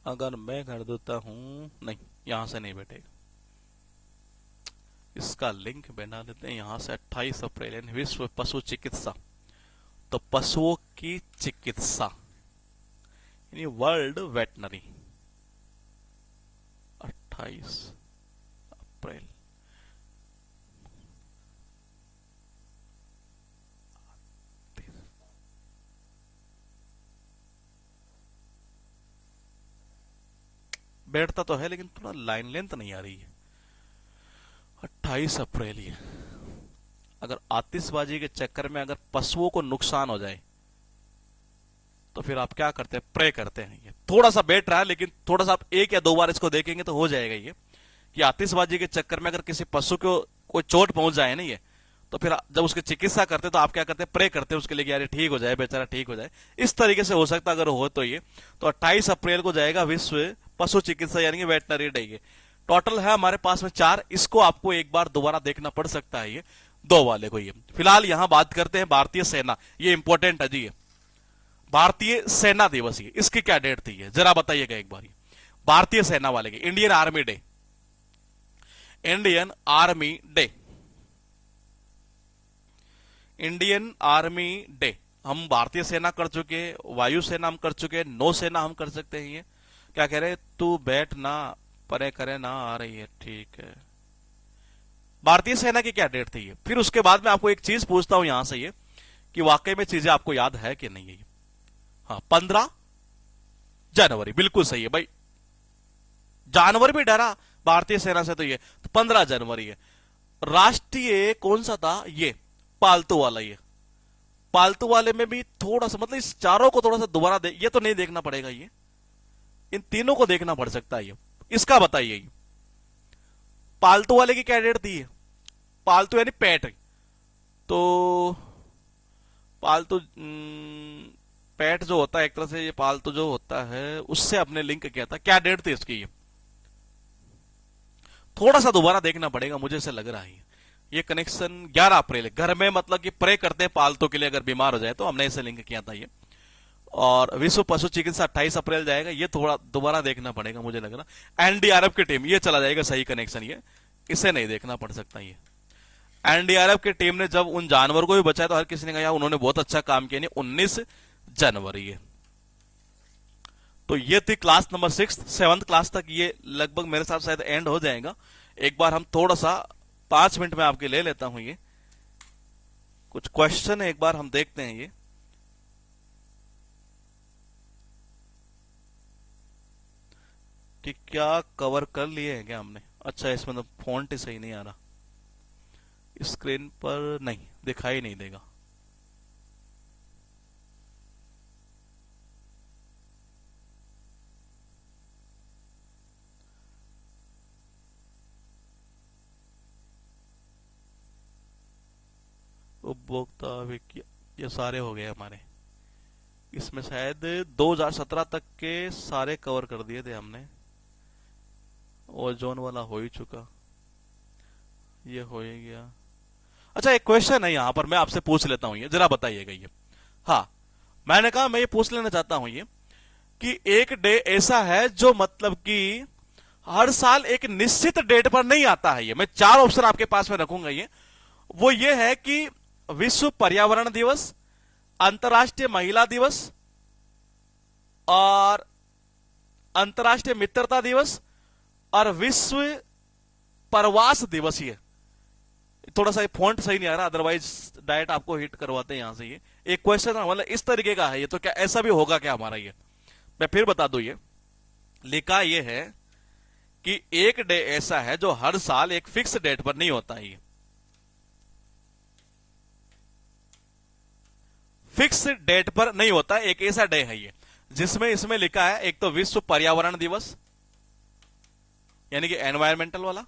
अगर मैं कर देता हूं, नहीं यहां से नहीं बैठेगा, इसका लिंक बना देते हैं यहां से। 28 अप्रैल यानी विश्व पशु चिकित्सा, तो पशुओं की चिकित्सा यानी वर्ल्ड वेटनरी, 28 अप्रैल। बैठता तो है लेकिन थोड़ा लाइन लेंथ नहीं आ रही है। 28 अप्रैल ये, अगर आतिशबाजी के चक्कर में अगर पशुओं को नुकसान हो जाए तो फिर आप क्या करते हैं, प्रे करते हैं। ये थोड़ा सा बैठ रहा है, लेकिन थोड़ा सा आप 1 या 2 बार इसको देखेंगे तो हो जाएगा ये, कि आतिशबाजी के चक्कर में अगर किसी पशु को कोई चोट पहुंच जाए ना ये, तो फिर जब उसकी चिकित्सा करते तो आप क्या करते हैं, प्रे करते हैं उसके लिए कि यार ठीक हो जाए, बेचारा ठीक हो जाए। इस तरीके से हो सकता अगर हो तो ये। तो 28 अप्रैल को जाएगा विश्व पशु चिकित्सा यानी कि वेटनरी डे। टोटल है हमारे पास में 4। इसको आपको एक बार दोबारा देखना पड़ सकता है, ये 2 वाले को। ये फिलहाल यहां बात करते हैं भारतीय सेना, ये इंपॉर्टेंट है जी। ये भारतीय सेना दिवस, ये इसकी क्या डेट थी, ये जरा बताइएगा एक बार। ये भारतीय सेना वाले के Indian army day, Indian army day, Indian army day. हम भारतीय सेना कर चुके, वायु सेना हम कर चुके, नौ सेना हम कर सकते हैं। ये क्या कह रहे हैं, तू बैठ ना परे करे ना, आ रही है, ठीक है। भारतीय सेना की क्या डेट थी ये। फिर उसके बाद में आपको एक चीज पूछता हूं यहां से, ये कि वाकई में चीजें आपको याद है कि नहीं है। हाँ, 15 जनवरी, बिल्कुल सही है भाई। जानवर भी डरा भारतीय सेना से, तो ये तो 15 जनवरी है। राष्ट्रीय कौन सा था, ये पालतू वाला। ये पालतू वाले में भी थोड़ा सा, मतलब इस चारों को थोड़ा सा दोबारा ये तो नहीं देखना पड़ेगा, ये इन तीनों को देखना पड़ सकता है। ये इसका बताइए, पालतू वाले की क्या डेट थी। पालतू यानी पेट, तो पालतू पेट जो होता है एक तरह से, ये पालतू जो होता है उससे आपने लिंक किया था, क्या डेट थी इसकी। ये थोड़ा सा दोबारा देखना पड़ेगा, मुझे ऐसा लग रहा है। ये कनेक्शन 11 अप्रैल, घर में मतलब कि प्रे करते हैं पालतू के लिए, अगर बीमार हो जाए तो हमने इसे लिंक किया था ये। और विश्व पशु चिकित्सा 28 अप्रैल जाएगा, ये थोड़ा दोबारा देखना पड़ेगा मुझे लग रहा। एनडीआरएफ की टीम, ये चला जाएगा सही कनेक्शन, ये इसे नहीं देखना पड़ सकता। ये एनडीआरएफ की टीम ने जब उन जानवर को भी बचाया तो हर किसी ने कहा उन्होंने बहुत अच्छा काम किया। 19 जनवरी है। तो ये थी क्लास नंबर 6। 7th क्लास तक ये लगभग मेरे साथ शायद एंड हो जाएगा। एक बार हम थोड़ा सा 5 मिनट में आपके ले लेता हूं। ये कुछ क्वेश्चन है, एक बार हम देखते हैं ये कि क्या कवर कर लिए हैं क्या हमने। अच्छा, इसमें तो फॉन्ट ही सही नहीं आ रहा, स्क्रीन पर नहीं दिखाई नहीं देगा। उपभोक्ता ये सारे हो गए हमारे। इसमें शायद 2017 तक के सारे कवर कर दिए थे हमने। ओजोन वाला हो ही चुका, ये हो ही गया। अच्छा, एक क्वेश्चन है यहां पर, मैं आपसे पूछ लेता हूं, ये जरा बताइएगा। ये हाँ, मैंने कहा मैं ये पूछ लेना चाहता हूं ये कि एक डे ऐसा है जो मतलब कि हर साल एक निश्चित डेट पर नहीं आता है। ये मैं 4 ऑप्शन आपके पास में रखूंगा। वो ये है कि विश्व पर्यावरण दिवस, अंतर्राष्ट्रीय महिला दिवस और अंतर्राष्ट्रीय मित्रता दिवस और विश्व प्रवास दिवस। ये थोड़ा सा फॉन्ट सही नहीं आ रहा, अदरवाइज डायरेक्ट आपको हिट करवाते हैं यहां से। ये एक क्वेश्चन मतलब इस तरीके का है ये, तो क्या ऐसा भी होगा क्या हमारा। ये मैं फिर बता दूं, ये लिखा ये है कि एक डे ऐसा है जो हर साल एक फिक्स डेट पर नहीं होता है। फिक्स डेट पर नहीं होता, एक ऐसा डे है ये जिसमें इसमें लिखा है एक तो विश्व पर्यावरण दिवस यानी कि एनवायरमेंटल वाला,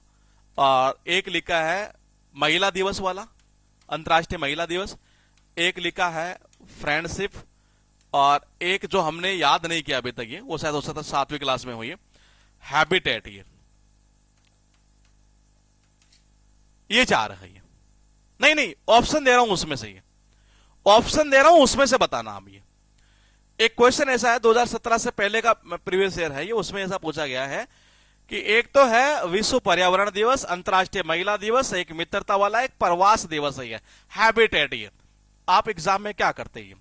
और एक लिखा है महिला दिवस वाला, अंतर्राष्ट्रीय महिला दिवस, एक लिखा है फ्रेंडशिप, और एक जो हमने याद नहीं किया अभी तक, वो शायद हो सकता 7वीं क्लास में हुई, हैबिटेट। ये 4 है। ये नहीं ऑप्शन दे रहा हूं उसमें से, ये ऑप्शन दे रहा हूं उसमें से बताना आप। ये एक क्वेश्चन ऐसा है 2017 से पहले का प्रीवियस ईयर है ये, उसमें ऐसा पूछा गया है कि एक तो है विश्व पर्यावरण दिवस, अंतर्राष्ट्रीय महिला दिवस, एक मित्रता वाला, एक प्रवास दिवस है, हैबिटेट। ये आप एग्जाम में क्या करते हैं,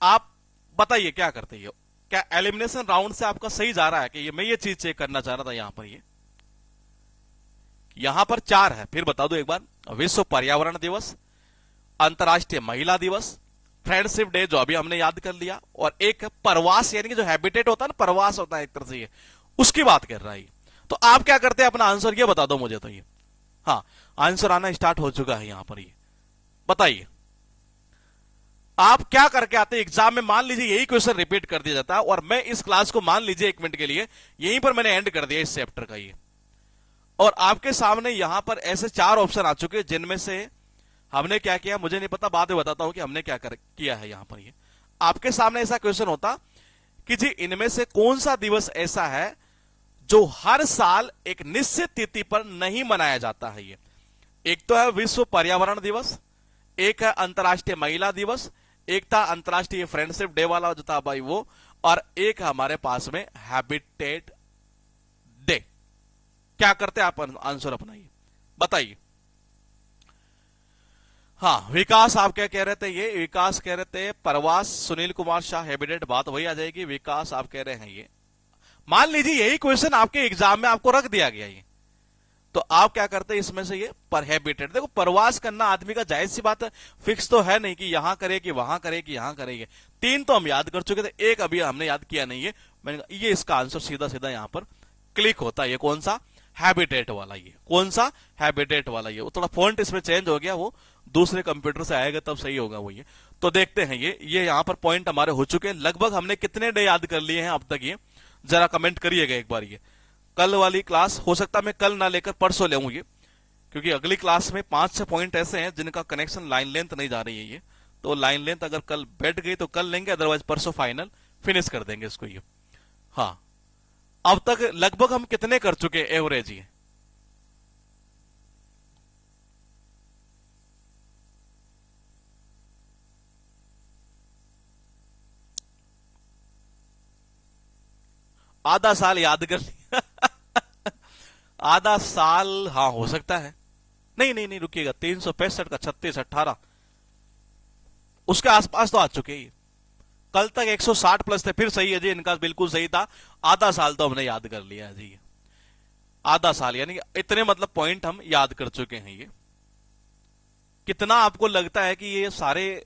आप बताइए क्या करते हैं। क्या एलिमिनेशन राउंड से आपका सही जा रहा है कि ये, मैं ये चीज चेक करना चाह रहा था यहां पर। ये यहां पर 4 है, फिर बता दो एक बार। विश्व पर्यावरण दिवस, अंतर्राष्ट्रीय महिला दिवस, फ्रेंडशिप डे जो अभी हमने याद कर लिया, और एक प्रवास यानी कि जो हैबिटेट होता है ना, प्रवास होता है एक तरह से, ये उसकी बात कर रहा है। तो आप क्या करते हैं, अपना आंसर ये बता दो मुझे। तो ये हाँ, आंसर आना स्टार्ट हो चुका है यहां पर। ये बताइए आप क्या करके आते हैं एग्जाम में। मान लीजिए यही क्वेश्चन रिपीट कर दिया जाता है और मैं इस क्लास को मान लीजिए 1 मिनट के लिए यहीं पर मैंने एंड कर दिया इस चैप्टर का। ये और आपके सामने यहां पर ऐसे 4 ऑप्शन आ चुके हैं जिनमें से हमने क्या किया मुझे नहीं पता, बाद में बताता हूं कि हमने क्या किया है यहां पर। ये आपके सामने ऐसा क्वेश्चन होता कि जी इनमें से कौन सा दिवस ऐसा है जो हर साल एक निश्चित तिथि पर नहीं मनाया जाता है। ये एक तो है विश्व पर्यावरण दिवस, एक है अंतर्राष्ट्रीय महिला दिवस, एक था अंतर्राष्ट्रीय फ्रेंडशिप डे वाला जो था भाई वो, और एक है हमारे पास में हैबिटेट डे। क्या करते हैं आप आंसर अपनाइए, बताइए। हाँ विकास आप क्या कह रहे थे, ये विकास कह रहे थे प्रवास, सुनील कुमार शाह हैबिटेट, बात वही आ जाएगी। विकास आप कह रहे हैं ये, मान लीजिए यही क्वेश्चन आपके एग्जाम में आपको रख दिया गया ये, तो आप क्या करते हैं इसमें से ये पर हैबिटेट। देखो प्रवास करना आदमी का जायज सी बात है, फिक्स तो है नहीं कि यहां करे कि वहां करे कि यहां करेंगे। तीन तो हम याद कर चुके थे, एक अभी हमने याद किया नहीं है। मैंने कहा ये इसका आंसर सीधा सीधा यहां पर क्लिक होता है। ये कौन सा, हैबिटेट वाला। ये कौन सा, हैबिटेट वाला। ये वो थोड़ा फॉन्ट इसमें चेंज हो गया, वो दूसरे कंप्यूटर से आएगा तब सही होगा वो। ये तो देखते हैं ये यहां पर पॉइंट हमारे हो चुके हैं। लगभग हमने कितने डे याद कर लिए हैं अब तक, ये जरा कमेंट करिएगा एक बार। ये कल वाली क्लास हो सकता है मैं कल ना लेकर परसों लेऊं ये, क्योंकि अगली क्लास में 5-6 पॉइंट ऐसे हैं जिनका कनेक्शन लाइन लेंथ नहीं जा रही है ये, तो लाइन लेंथ अगर कल बैठ गई तो कल लेंगे, अदरवाइज परसों फाइनल फिनिश कर देंगे इसको ये। हाँ अब तक लगभग हम कितने कर चुके एवरेज ये, आधा साल याद कर लिया आधा साल, हाँ हो सकता है। नहीं नहीं नहीं रुकिएगा, 365 का 36 18 उसके आसपास तो आ चुके हैं। कल तक 160 प्लस थे, फिर सही है जी, इनका बिल्कुल सही था। आधा साल तो हमने याद कर लिया है जी, आधा साल यानी इतने मतलब पॉइंट हम याद कर चुके हैं। ये कितना आपको लगता है कि ये सारे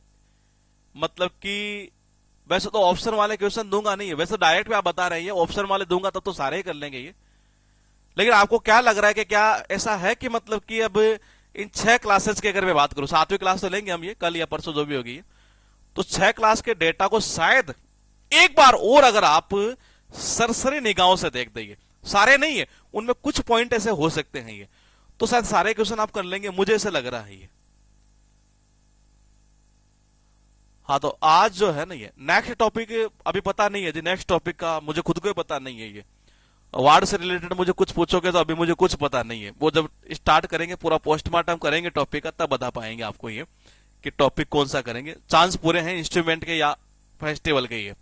मतलब कि, वैसे तो ऑप्शन वाले क्वेश्चन दूंगा नहीं है, वैसे डायरेक्ट भी आप बता रहे हैं, ऑप्शन वाले दूंगा तब तो सारे ही कर लेंगे ये। लेकिन आपको क्या लग रहा है कि क्या ऐसा है कि मतलब कि अब इन 6 क्लासेस की अगर मैं बात करूं, 7वीं क्लास तो लेंगे हम ये कल या परसों जो भी होगी, तो 6 क्लास के डेटा को शायद एक बार और अगर आप सरसरी निगाहों से देख देंगे, सारे नहीं है उनमें कुछ पॉइंट ऐसे हो सकते हैं ये, तो शायद सारे क्वेश्चन आप कर लेंगे, मुझे ऐसे लग रहा है ये। हाँ तो आज जो है ना ये नेक्स्ट टॉपिक अभी पता नहीं है जी, नेक्स्ट टॉपिक का मुझे खुद को पता नहीं है। ये वार्ड से रिलेटेड मुझे कुछ पूछोगे तो अभी मुझे कुछ पता नहीं है, वो जब स्टार्ट करेंगे पूरा पोस्टमार्टम करेंगे टॉपिक का तब बता पाएंगे आपको ये कि टॉपिक कौन सा करेंगे। चांस पूरे हैं इंस्ट्रूमेंट के या फेस्टिवल के ये।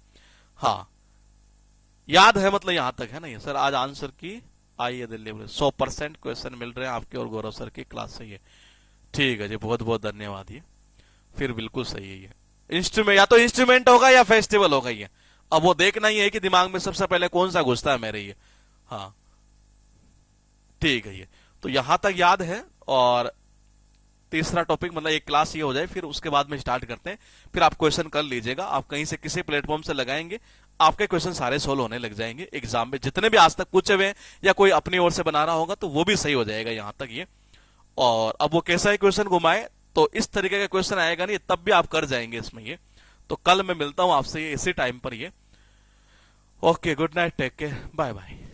हाँ याद है मतलब यहां तक है ना ये सर। आज आंसर की आइए दिल्ली 100% क्वेश्चन मिल रहे हैं आपके और गौरव सर की क्लास से ये। ठीक है जी, बहुत बहुत धन्यवाद। ये फिर बिल्कुल सही है, ये इंस्ट्रूमेंट या तो इंस्ट्रूमेंट होगा या फेस्टिवल होगा ये। अब वो देखना ही है कि दिमाग में सबसे पहले कौन सा घुसता है मेरे ये। हाँ ठीक है, ये तो यहां तक याद है। और तीसरा टॉपिक मतलब एक क्लास ये हो जाए, फिर उसके बाद में स्टार्ट करते हैं। फिर आप क्वेश्चन कर लीजिएगा, आप कहीं से किसी प्लेटफॉर्म से लगाएंगे, आपके क्वेश्चन सारे सोल्व होने लग जाएंगे एग्जाम में, जितने भी आज तक पूछे हुए या कोई अपनी ओर से बना रहा होगा तो वो भी सही हो जाएगा यहां तक ये। और अब वो कैसा ही क्वेश्चन घुमाए तो इस तरीके का क्वेश्चन आएगा नहीं, तब भी आप कर जाएंगे इसमें ये। तो कल मैं मिलता हूं आपसे इसी टाइम पर ये। Okay good night, take care, bye bye.